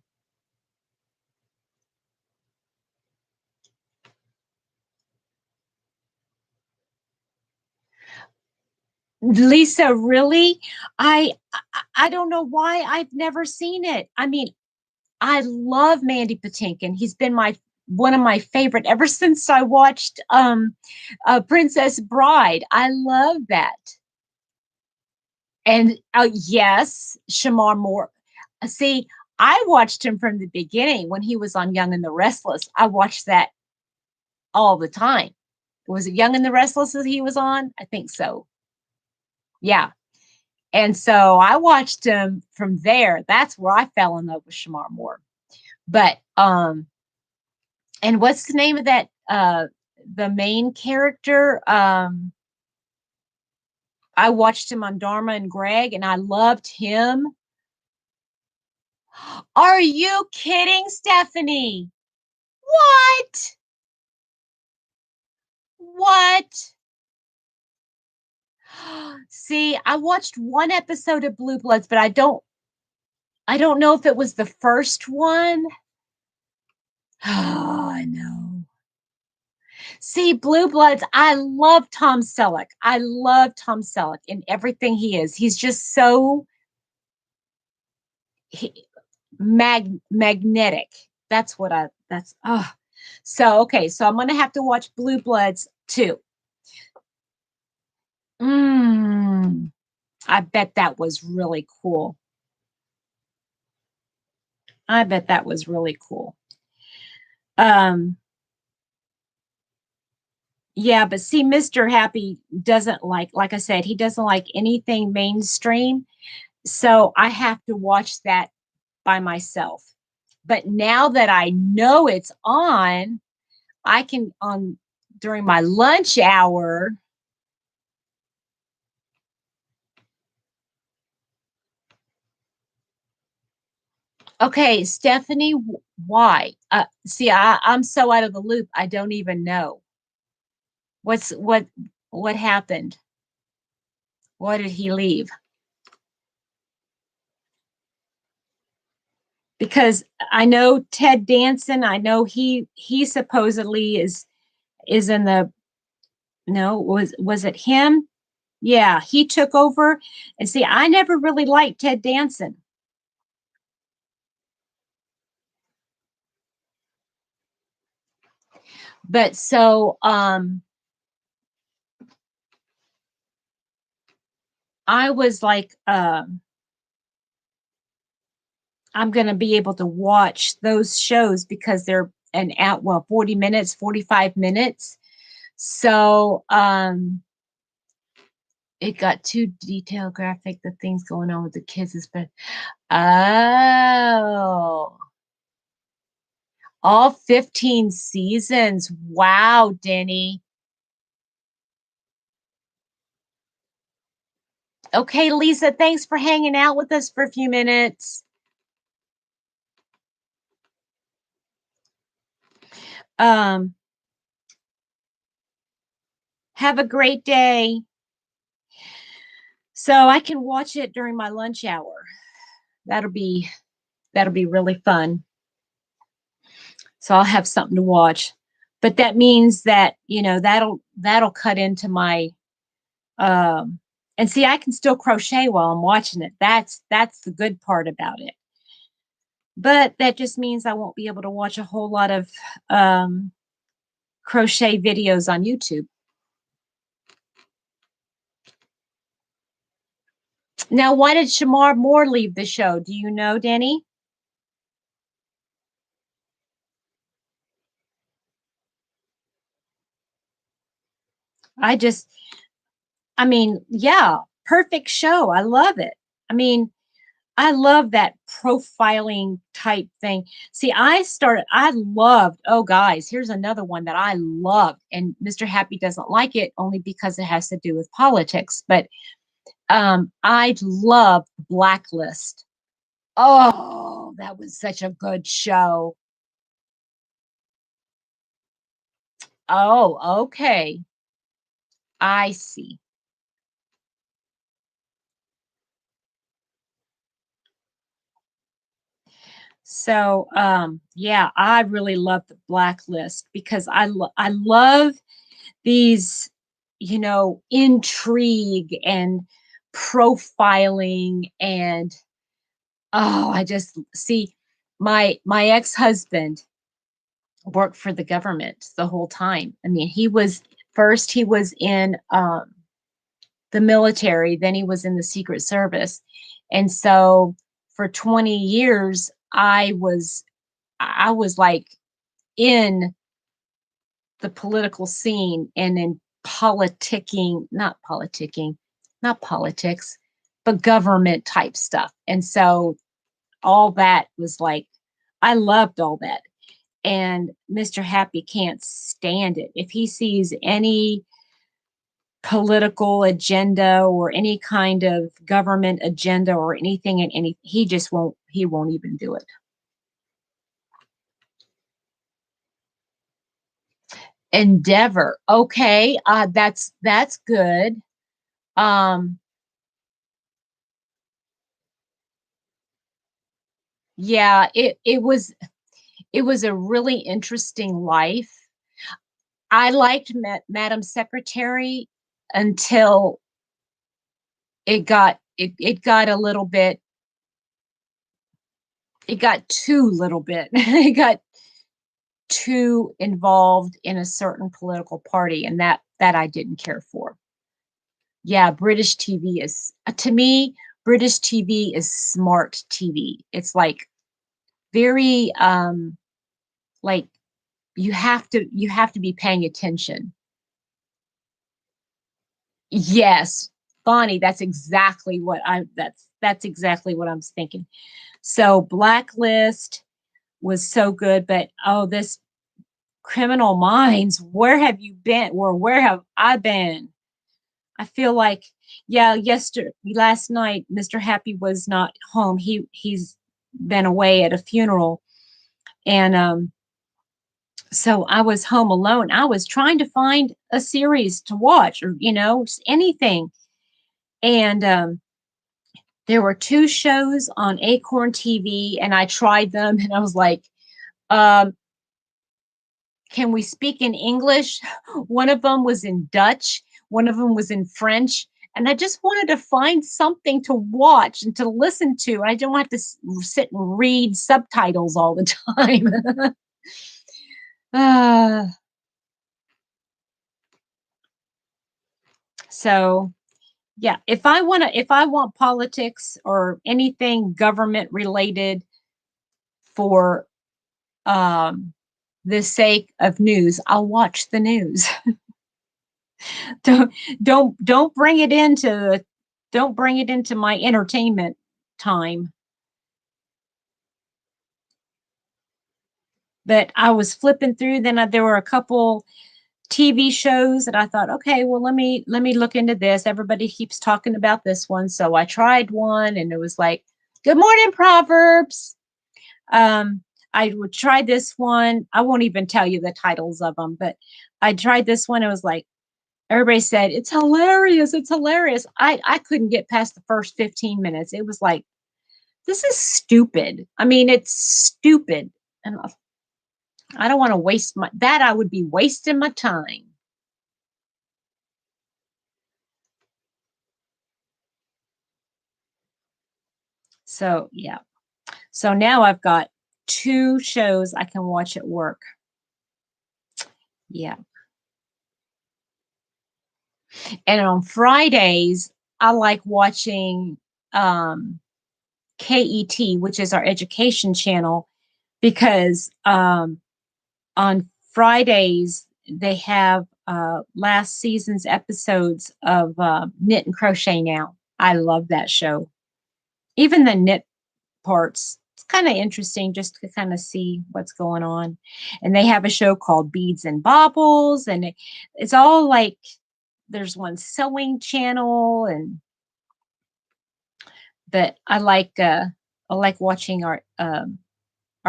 [SPEAKER 1] Lisa, really? I don't know why I've never seen it. I mean, I love Mandy Patinkin. He's been my one of my favorite ever since I watched Princess Bride. I love that. And yes, Shamar Moore. See, I watched him from the beginning when he was on Young and the Restless. I watched that all the time. Was it Young and the Restless that he was on? I think so. Yeah. And so I watched him from there. That's where I fell in love with Shamar Moore. But and what's the name of that the main character? I watched him on Dharma and Greg and I loved him. Are you kidding, Stephanie? What? What? See, I watched one episode of Blue Bloods, but I don't know if it was the first one. Oh, I know. See, Blue Bloods, I love Tom Selleck. I love Tom Selleck in everything he is. He's just so he, magnetic. That's what that's, oh. So, okay, so I'm going to have to watch Blue Bloods too. I bet that was really cool. I bet that was really cool. Yeah, but see, Mr. Happy doesn't like I said, he doesn't like anything mainstream. So I have to watch that by myself. But now that I know it's on, I can on during my lunch hour. Okay, Stephanie, why? See, I'm so out of the loop. I don't even know what happened. Why did he leave? Because I know Ted Danson. I know he supposedly is in the no was it him? Yeah, he took over. And see, I never really liked Ted Danson. But so I was like, I'm going to be able to watch those shows because they're an at well 40 minutes, 45 minutes. So it got too detailed graphic, the things going on with the kids is but oh, all 15 seasons. Wow, Denny. Okay, Lisa, thanks for hanging out with us for a few minutes. Um, have a great day. So I can watch it during my lunch hour. That'll be that'll be really fun. So I'll have something to watch. But that means that, that'll cut into my and see I can still crochet while I'm watching it. That's the good part about it. But that just means I won't be able to watch a whole lot of um crochet videos on YouTube. Now, why did Shamar Moore leave the show? Do you know, Denny? I just, I mean, yeah, perfect show. I love it. I mean, I love that profiling type thing. See, I loved, oh, guys, here's another one that I loved. And Mr. Happy doesn't like it only because it has to do with politics. But I love Blacklist. Oh, that was such a good show. Oh, okay. I see. So, yeah, I really love the Blacklist because I love these, intrigue and profiling and oh, I just see my ex-husband worked for the government the whole time. I mean, he was in the military, then he was in the Secret Service. And so for 20 years I was like in the political scene and in not politics, but government type stuff. And so all that was like, I loved all that. And Mr. Happy can't stand it. If he sees any political agenda or any kind of government agenda or anything in any, he won't even do it. Endeavor. Okay, that's good. Um, yeah, it was a really interesting life. I liked Madam Secretary until it got a little bit, it got too little bit. It got too involved in a certain political party, and that I didn't care for. Yeah, British TV is to me, British TV is smart TV. It's like very like you have to be paying attention. Yes, Bonnie, that's exactly what I'm thinking. So Blacklist was so good, but oh, this Criminal Minds, where have you been? Or where have I been? I feel like, yeah, last night, Mr. Happy was not home. He's been away at a funeral. And so I was home alone. I was trying to find a series to watch or, anything. And there were two shows on Acorn TV, and I tried them and I was like, um, can we speak in English? One of them was in Dutch, one of them was in French. And I just wanted to find something to watch and to listen to. I don't have to sit and read subtitles all the time. uh, so yeah, if I want politics or anything government related for um the sake of news, I'll watch the news. don't don't bring it into don't bring it into my entertainment time. But I was flipping through, then there were a couple TV shows that I thought, okay, well, let me look into this. Everybody keeps talking about this one, so I tried one, and it was like, "Good morning, Proverbs." Um, I would try this one. I won't even tell you the titles of them, but I tried this one. It was like everybody said, "It's hilarious. It's hilarious." I couldn't get past the first 15 minutes. It was like, this is stupid. I mean, it's stupid, and I don't want to waste my that. I would be wasting my time. So yeah. So now I've got two shows I can watch at work. Yeah. And on Fridays, I like watching um, KET, which is our education channel, because on Fridays, they have last season's episodes of Knit and Crochet Now. I love that show. Even the knit parts. It's kind of interesting just to kind of see what's going on. And they have a show called Beads and Baubles, and it's all like there's one sewing channel, and but I like watching our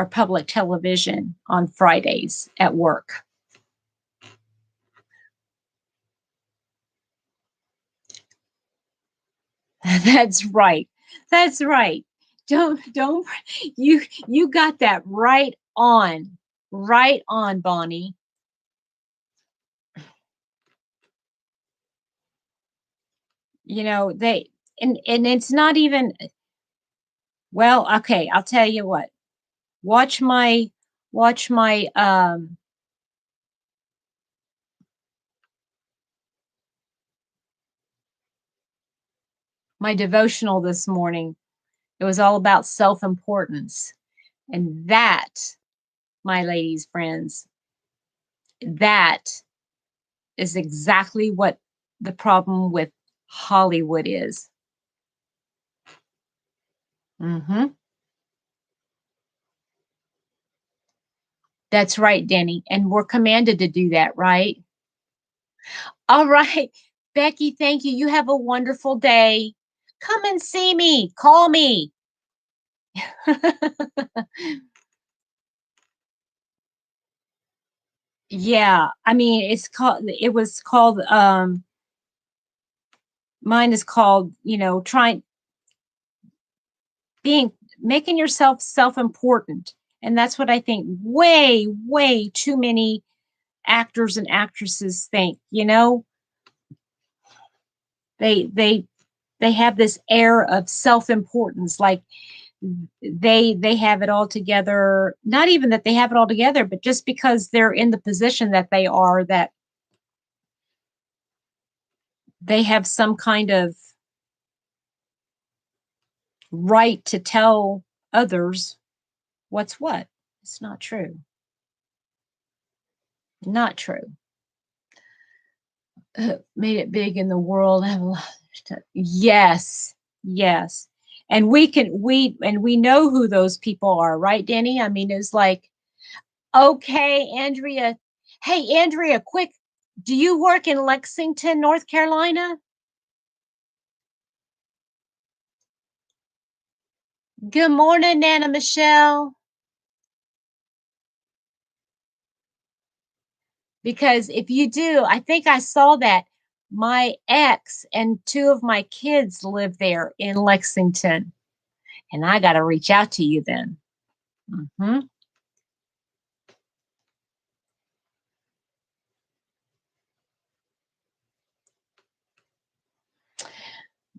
[SPEAKER 1] public television on Fridays at work. That's right. That's right. Don't you got that right on. Right on, Bonnie. You know, they and it's not even well, okay, I'll tell you what. Watch my watch my devotional this morning. It was all about self-importance. And that, my ladies friends, that is exactly what the problem with Hollywood is. Mhm. That's right, Denny. And we're commanded to do that, right? All right. Becky, thank you. You have a wonderful day. Come and see me. Call me. Yeah. I mean, it was called mine is called, trying being making yourself self-important. And that's what I think way, way too many actors and actresses think, they they have this air of self-importance, like they have it all together. Not even that they have it all together, but just because they're in the position that they are, that they have some kind of right to tell others what's what. It's not true. Not true. Made it big in the world. Have a lot yes, yes. And we know who those people are, right, Danny? I mean, it's like, okay, Andrea. Hey, Andrea, quick. Do you work in Lexington, North Carolina? Good morning, Nana Michelle. Because if you do, I think I saw that my ex and two of my kids live there in Lexington, and I got to reach out to you then. Hmm.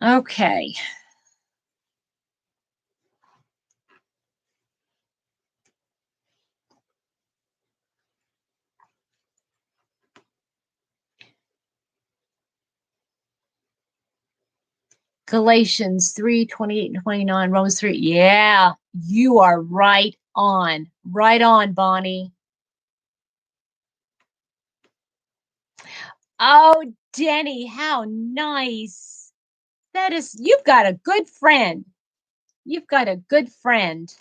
[SPEAKER 1] Okay. Galatians 3:28 and 29, Romans 3. Yeah, you are right on. Right on, Bonnie. Oh, Denny, how nice. That is, you've got a good friend. You've got a good friend.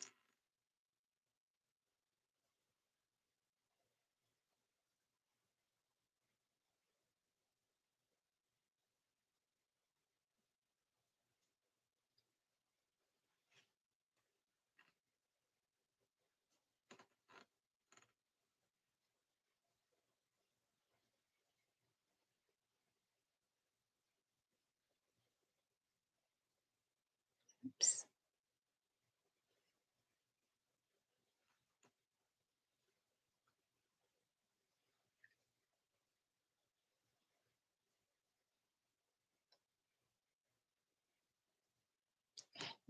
[SPEAKER 1] Oops.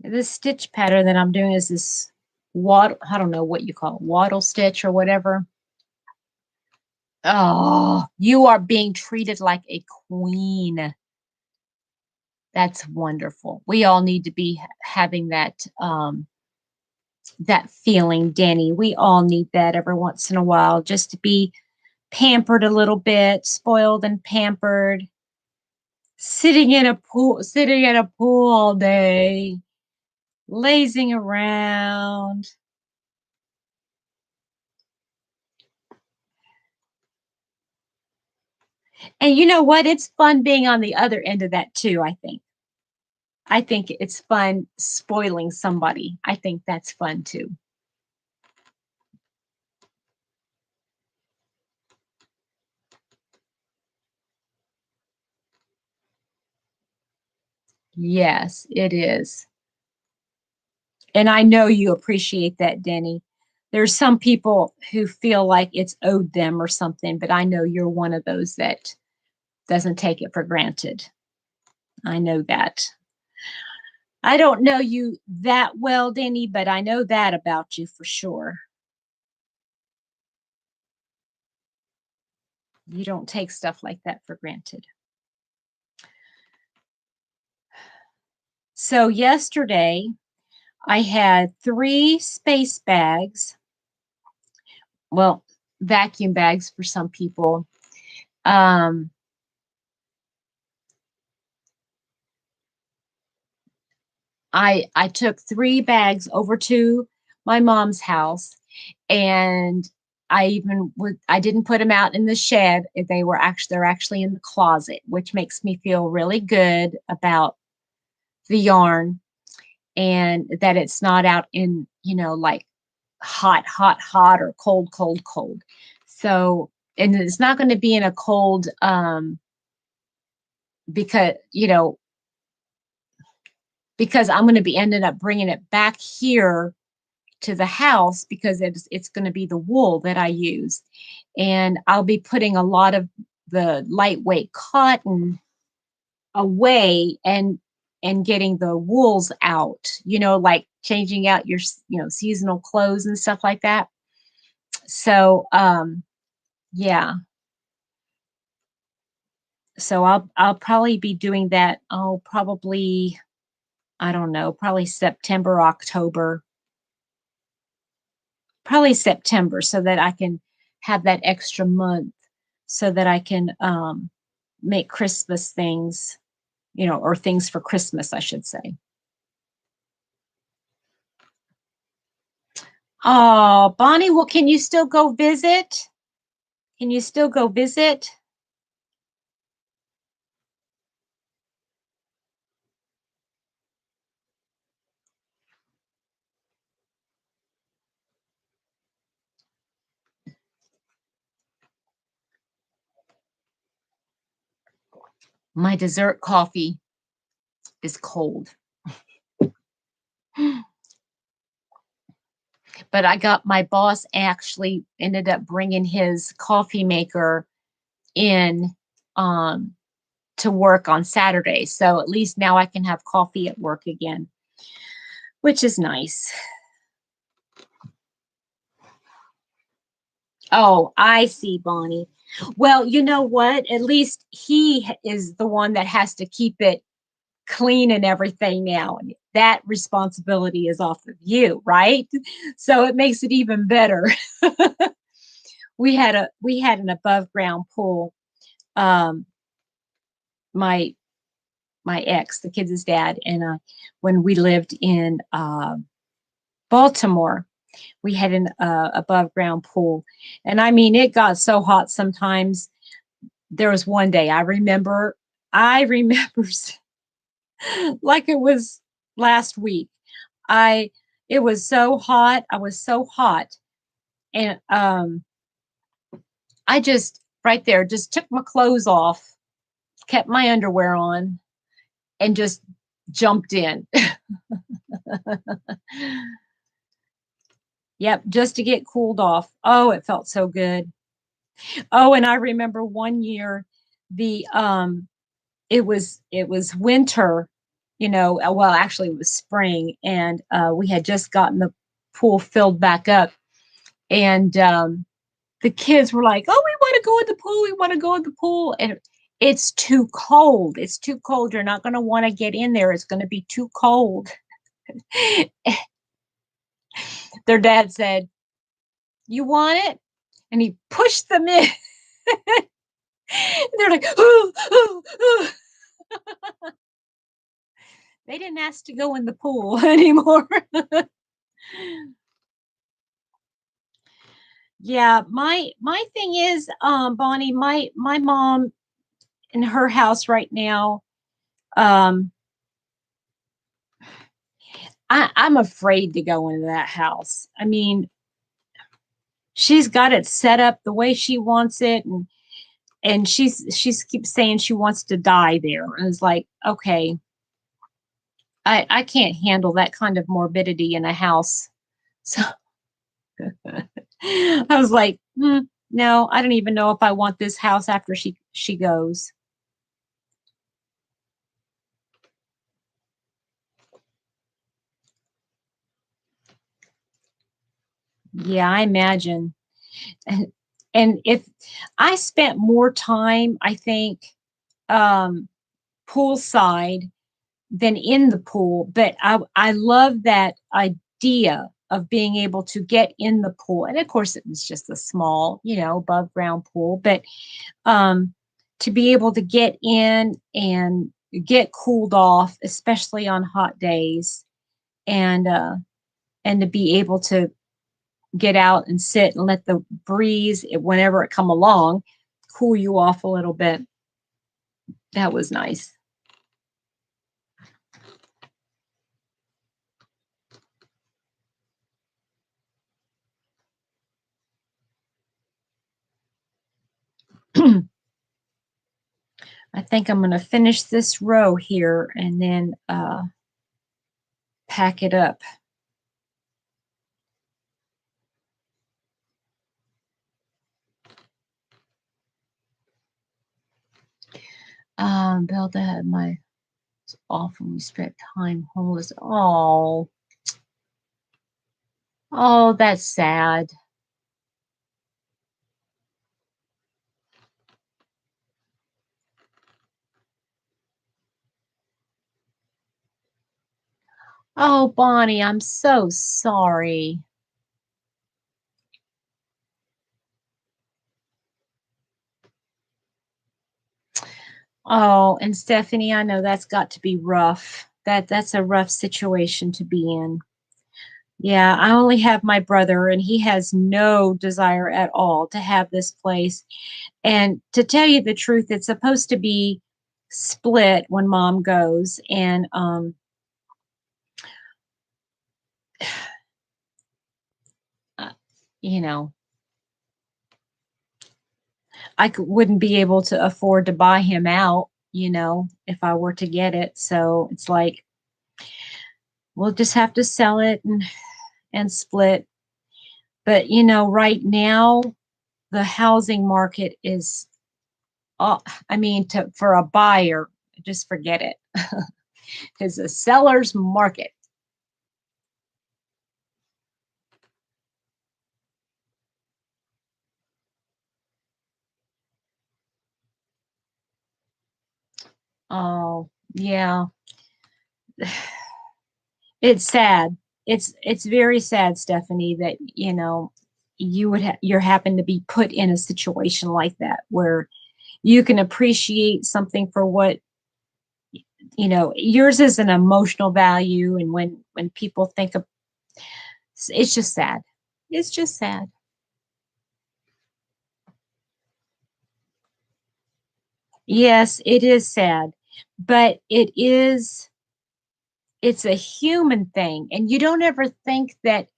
[SPEAKER 1] This stitch pattern that I'm doing is this waddle, I don't know what you call it, waddle stitch or whatever. Oh, you are being treated like a queen. That's wonderful. We all need to be having that feeling, Danny. We all need that every once in a while, just to be pampered a little bit, spoiled and pampered, sitting in a pool all day, lazing around. And you know what? It's fun being on the other end of that too, I think. I think it's fun spoiling somebody. I think that's fun too. Yes, it is. And I know you appreciate that, Denny. There's some people who feel like it's owed them or something, but I know you're one of those that doesn't take it for granted. I know that. I don't know you that well, Denny, but I know that about you for sure. You don't take stuff like that for granted. So, yesterday, I had 3 space bags, well, vacuum bags for some people. Um, I took 3 bags over to my mom's house, and I didn't put them out in the shed. They're actually in the closet, which makes me feel really good about the yarn, and that it's not out in, like hot, hot, hot, or cold, cold, cold. So, and it's not going to be in a cold, because, because I'm going to be ended up bringing it back here to the house, because it's going to be the wool that I use. And I'll be putting a lot of the lightweight cotton away, and getting the wools out, like changing out your seasonal clothes and stuff like that. So yeah. So I'll probably be doing that. Oh, probably, I don't know, probably September, October, probably September, so that I can have that extra month, so that I can make Christmas things, or things for Christmas, I should say. Oh, Bonnie, well, can you still go visit? Can you still go visit? My dessert coffee is cold. But I got, my boss actually ended up bringing his coffee maker in, um to work on Saturdays. So at least now I can have coffee at work again, which is nice. Oh, I see, Bonnie. Well, you know what? At least he is the one that has to keep it clean and everything now. And that responsibility is off of you, right? So it makes it even better. We had an above ground pool. Um, my my ex, the kids' dad, and when we lived in Baltimore, we had an above ground pool, and I mean, it got so hot sometimes. There was one day I remember like it was last week. I It was so hot. I was so hot, and I just right there just took my clothes off, kept my underwear on, and just jumped in. Yep, just to get cooled off. Oh, it felt so good. Oh, and I remember one year the it was winter, well, actually it was spring, and we had just gotten the pool filled back up, and the kids were like, "Oh, we want to go in the pool. We want to go in the pool." And it's too cold. It's too cold. You're not going to want to get in there. It's going to be too cold. Their dad said, "You want it?" And he pushed them in. They're like, "Ooh, ooh, ooh." They didn't ask to go in the pool anymore. Yeah, my thing is, Bonnie, my mom in her house right now, um, I'm afraid to go into that house. I mean, she's got it set up the way she wants it, and she's keeps saying she wants to die there. And it's like, okay, I can't handle that kind of morbidity in a house. So I was like, no, I don't even know if I want this house after she goes. Yeah, I imagine. And, and if I spent more time, I think, um, poolside than in the pool, but I love that idea of being able to get in the pool. And of course, it was just a small, above ground pool, but um, to be able to get in and get cooled off, especially on hot days, and and to be able to get out and sit and let the breeze, whenever it come along, cool you off a little bit. That was nice. I think I'm going to finish this row here and then pack it up. Belda had my often we spent time homeless. Oh, that's sad. Oh, Bonnie, I'm so sorry. Oh, and Stephanie, I know that's got to be rough. That's a rough situation to be in. Yeah, I only have my brother, and he has no desire at all to have this place. And to tell you the truth, it's supposed to be split when mom goes. And, uh, you know, wouldn't be able to afford to buy him out, if I were to get it. So it's like, we'll just have to sell it and split. But, right now, the housing market is Oh, I mean, for a buyer, just forget it. Because a seller's market. Oh, yeah. It's sad. It's very sad, Stephanie, that you're happen to be put in a situation like that where you can appreciate something for what yours is an emotional value, and when people think of it's just sad. It's just sad. Yes, it is sad, but it's a human thing, and you don't ever think that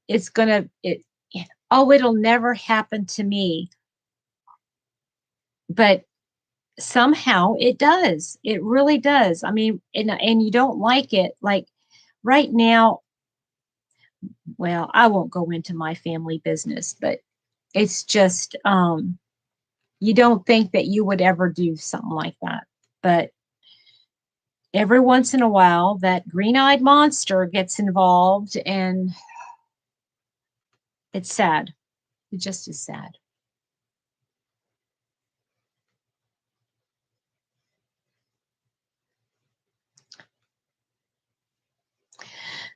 [SPEAKER 1] it's gonna it oh, it'll never happen to me, but somehow it does. It really does. I mean, and you don't like it. Like right now, well, I won't go into my family business, but it's just you don't think that you would ever do something like that. But every once in a while that green-eyed monster gets involved, and it's sad. It just is sad.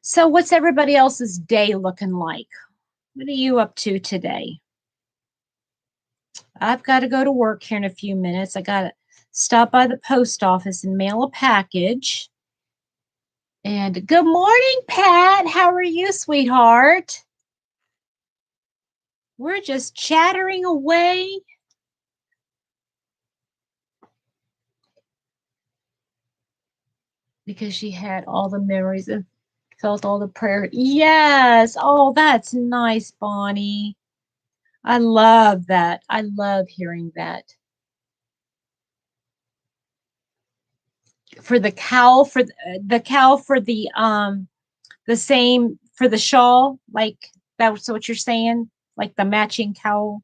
[SPEAKER 1] So what's everybody else's day looking like? What are you up to today? I've got to go to work here in a few minutes. I got to stop by the post office and mail a package. And good morning, Pat. How are you, sweetheart? We're just chattering away. Because she had all the memories and felt all the prayer. Yes. Oh, that's nice, Bonnie. I love that. I love hearing that. For the cowl, for the cowl, for the same for the shawl, like that's what you're saying, like the matching cowl,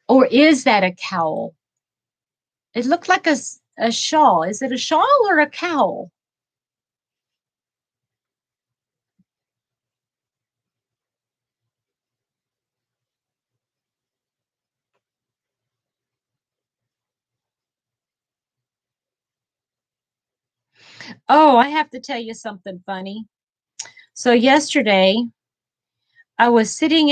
[SPEAKER 1] or is that a cowl? It looked like a shawl. Is it a shawl or a cowl? Oh, I have to tell you something funny. So yesterday, I was sitting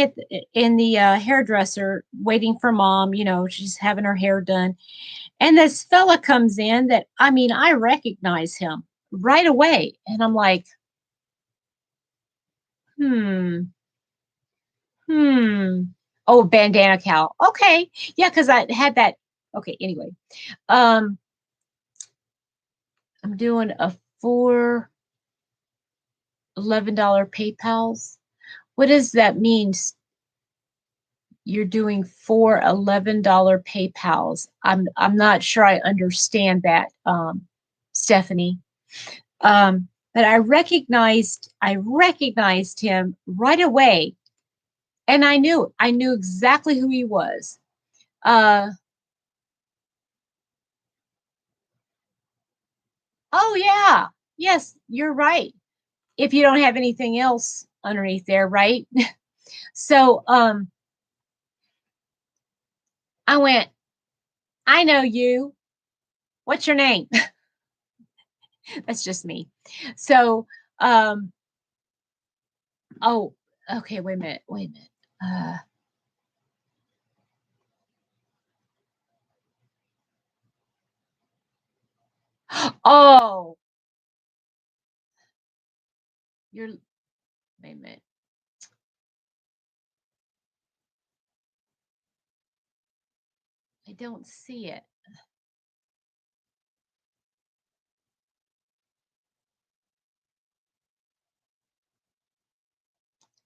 [SPEAKER 1] in the hairdresser waiting for mom. She's having her hair done, and this fella comes in that I mean I recognize him right away, and I'm like, hmm, hmm. Oh, bandana cow. Okay, yeah, because I had that. Okay, anyway, um, I'm doing a $4 11 PayPal's. What does that mean? You're doing $4 11 PayPal's. I'm not sure I understand that, Stephanie. But I recognized him right away, and I knew exactly who he was. Uh, oh yeah, yes, you're right. If you don't have anything else underneath there, right? So I went, I know you. What's your name? That's just me. So um, oh, okay, wait a minute, wait a minute. Uh, oh, you're wait a minute. I don't see it.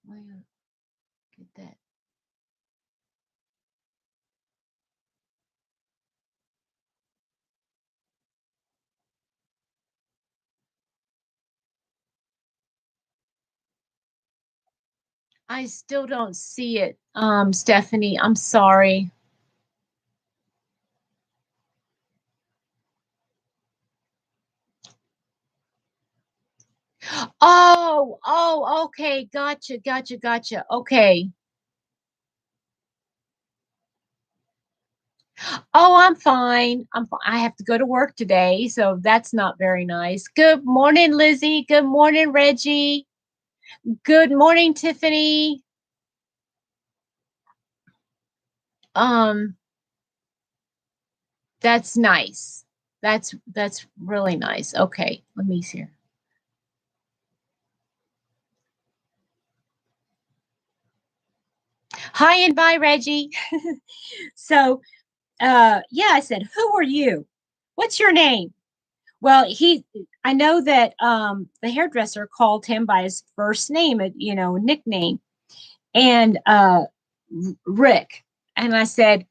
[SPEAKER 1] Where get that? I still don't see it, Stephanie. I'm sorry. Oh, okay. Gotcha. Okay. Oh, I'm fine. I have to go to work today, so that's not very nice. Good morning, Lizzie. Good morning, Reggie. Good morning, Tiffany. Um, that's nice. That's really nice. Okay, let me see here. Hi and bye, Reggie. So, yeah, I said, who are you? What's your name? Well, I know that the hairdresser called him by his first name, nickname, and Rick. And I said,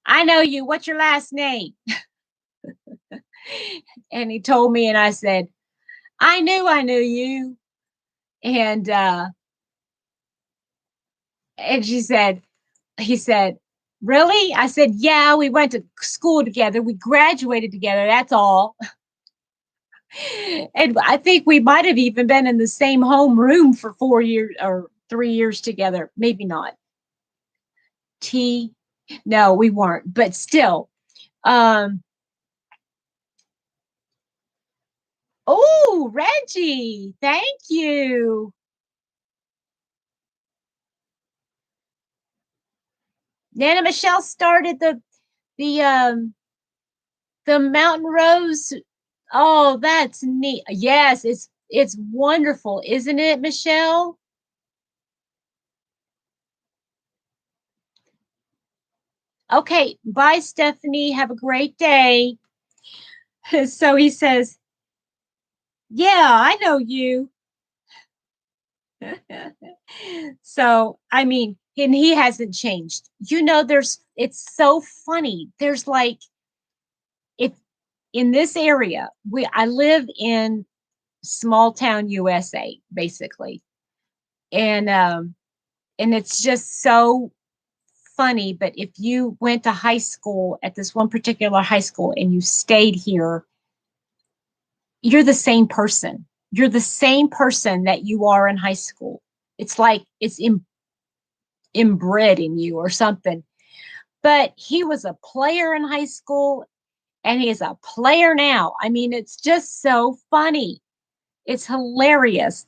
[SPEAKER 1] I know you. What's your last name? And he told me, and I said, I knew you. And and he said, really? I said, yeah, we went to school together. We graduated together. That's all. And I think we might have even been in the same home room for 4 years or 3 years together. Maybe not. T. No, we weren't, but still. Um, oh, Reggie, thank you. Nana Michelle started the Mountain Rose. Oh, that's neat. Yes, it's wonderful, isn't it, Michelle? Okay, bye, Stephanie. Have a great day. So he says, yeah, I know you. So, I mean, and he hasn't changed. It's so funny. There's like, if in this area, I live in small town USA, basically. And it's just so funny. But if you went to high school at this one particular high school and you stayed here, you're the same person. You're the same person that you are in high school. It's like inbred in you or something. But he was a player in high school and he is a player now. I mean, it's just so funny. It's hilarious.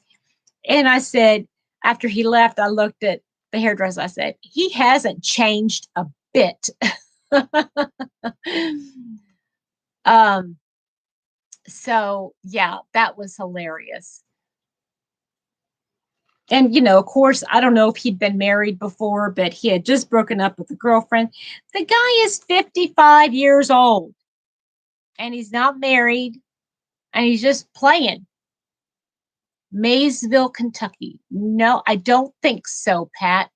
[SPEAKER 1] And I said, after he left, I looked at the hairdresser. I said, he hasn't changed a bit. um, so yeah, that was hilarious. And of course, I don't know if he'd been married before, but he had just broken up with a girlfriend. The guy is 55 years old and he's not married and he's just playing. Maysville, Kentucky. No, I don't think so, Pat.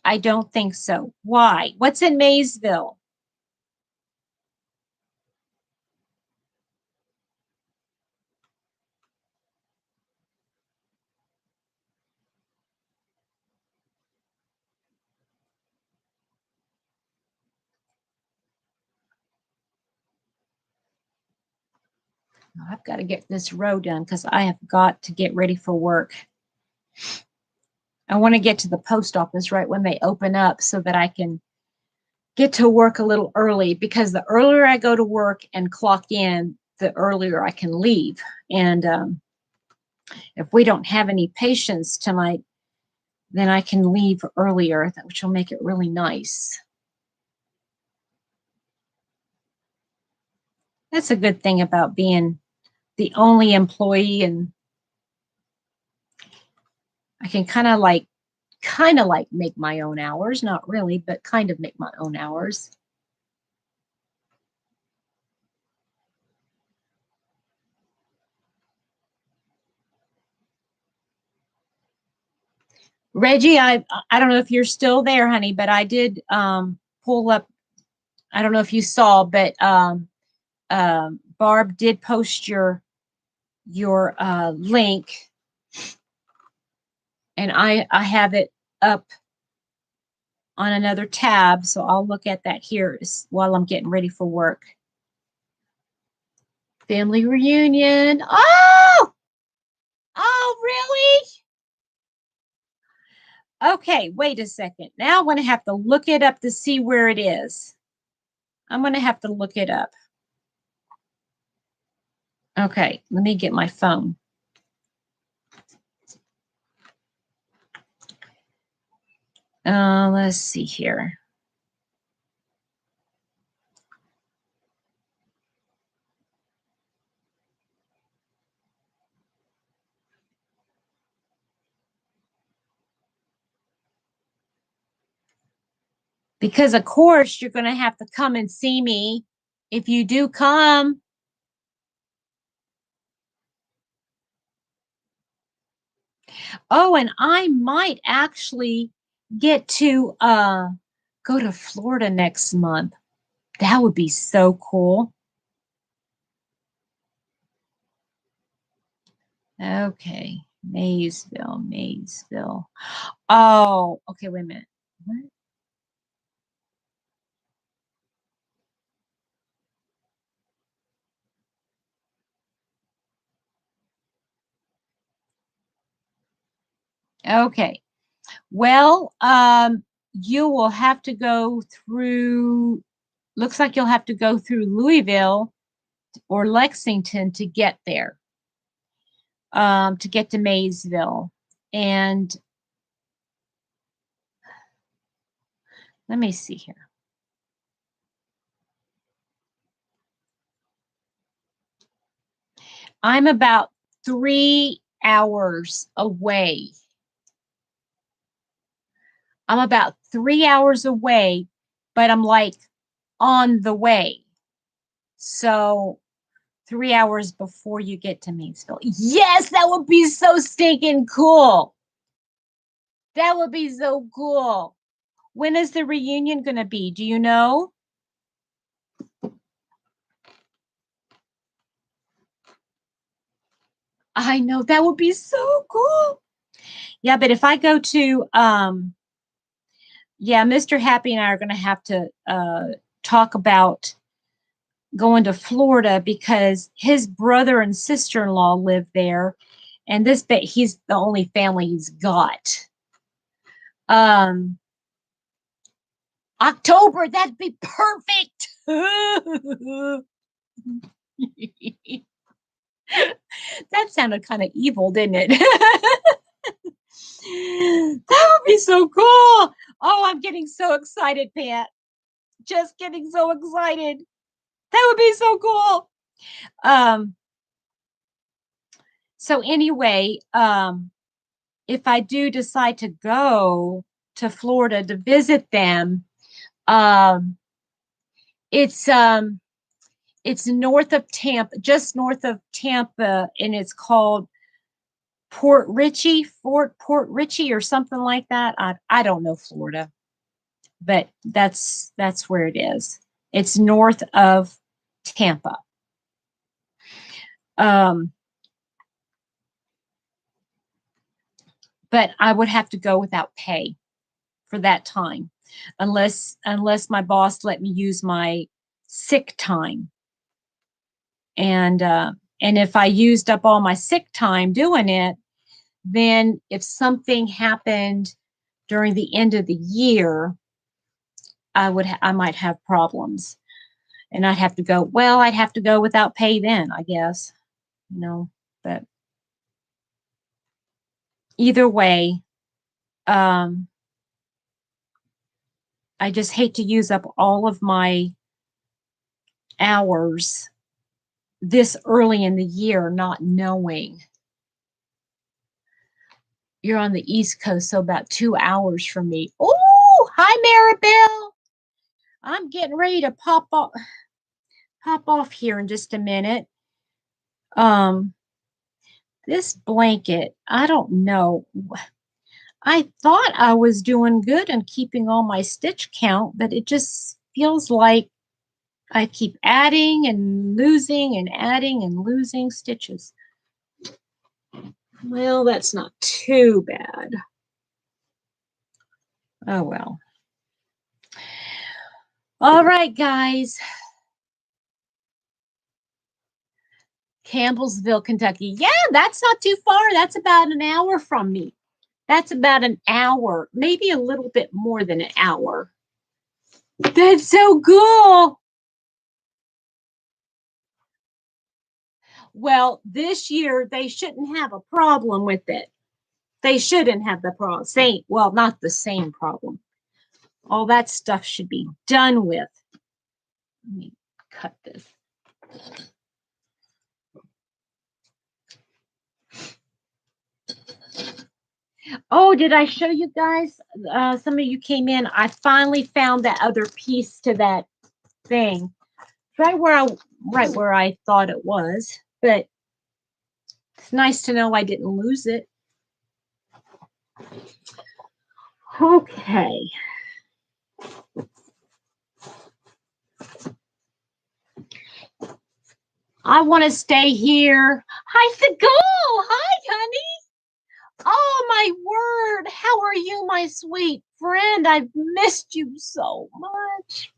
[SPEAKER 1] I don't think so. Why? What's in Maysville? I've got to get this row done because I have got to get ready for work. I want to get to the post office right when they open up so that I can get to work a little early, because the earlier I go to work and clock in, the earlier I can leave. And if we don't have any patients tonight, then I can leave earlier, which will make it really nice. That's a good thing about being the only employee, and I can kind of like make my own hours, not really, but kind of make my own hours. Reggie, I don't know if you're still there, honey, but I did pull up. I don't know if you saw, but Barb did post your link. And I have it up on another tab, so I'll look at that here while I'm getting ready for work. Family reunion. Oh! Oh, really? Okay, wait a second. Now I'm going to have to look it up to see where it is. I'm going to have to look it up. Okay, let me get my phone. Let's see here. Because of course you're going to have to come and see me if you do come. Oh, and I might actually get to go to Florida next month. That would be so cool. Okay, Maysville. Oh, okay, wait a minute. What? Okay. Well, you will have to go through, looks like you'll have to go through Louisville or Lexington to get there, to get to Maysville. And let me see here. I'm about 3 hours away. I'm about 3 hours away, but I'm like on the way. So 3 hours before you get to Maysville. Yes, that would be so stinking cool. That would be so cool. When is the reunion going to be? Do you know? I know that would be so cool. Yeah, but if I go to yeah, Mr. Happy and I are going to have to talk about going to Florida because his brother and sister-in-law live there, and he's the only family he's got. October, that'd be perfect. That sounded kind of evil, didn't it? That would be so cool. Oh, I'm getting so excited, Pat. Just getting so excited. That would be so cool. So anyway, if I do decide to go to Florida to visit them, um, it's north of Tampa, just north of Tampa, and it's called Port Richey, Port Richey, or something like that. I don't know Florida, but that's where it is. It's north of Tampa. But I would have to go without pay for that time, unless my boss let me use my sick time. And if I used up all my sick time doing it, then if something happened during the end of the year, I might have problems, and I'd have to go. Well, I'd have to go without pay then, I guess. But either way, I just hate to use up all of my hours this early in the year, not knowing. You're on the East Coast, so about 2 hours from me. Oh, hi, Maribel. I'm getting ready to pop off here in just a minute. This blanket, I don't know. I thought I was doing good and keeping all my stitch count, but it just feels like I keep adding and losing and adding and losing stitches. Well, that's not too bad. Oh, well. All right, guys. Campbellsville, Kentucky. Yeah, that's not too far. That's about an hour from me. That's about an hour, maybe a little bit more than an hour. That's so cool. Well, this year they shouldn't have a problem with it. They shouldn't have the problem. Well, not the same problem. All that stuff should be done with. Let me cut this. Oh, did I show you guys? Some of you came in. I finally found that other piece to that thing, right where I thought it was. But it's nice to know I didn't lose it. Okay. I want to stay here. Hi, Seagull. Hi, honey. Oh, my word. How are you, my sweet friend? I've missed you so much.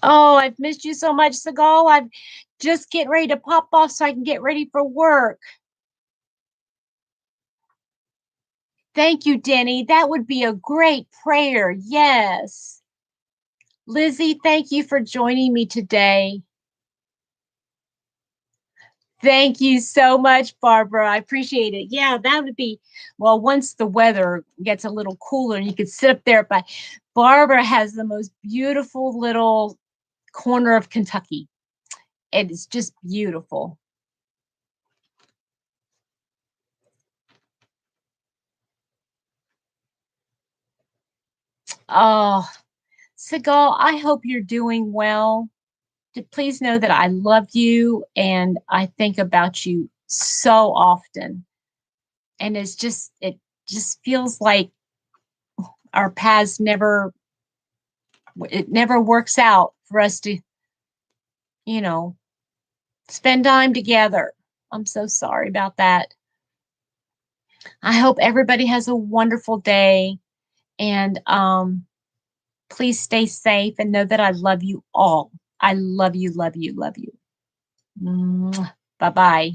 [SPEAKER 1] Oh, I've missed you so much, Seagull. I'm just getting ready to pop off so I can get ready for work. Thank you, Denny. That would be a great prayer. Yes. Lizzie, thank you for joining me today. Thank you so much, Barbara. I appreciate it. Yeah, that would be, well, once the weather gets a little cooler and you could sit up there, but Barbara has the most beautiful little corner of Kentucky. And it's just beautiful. Oh, Seagull, I hope you're doing well. Please know that I love you and I think about you so often. And it just feels like our paths never works out for us to, spend time together. I'm so sorry about that. I hope everybody has a wonderful day and please stay safe and know that I love you all. I love you, love you, love you. Bye-bye.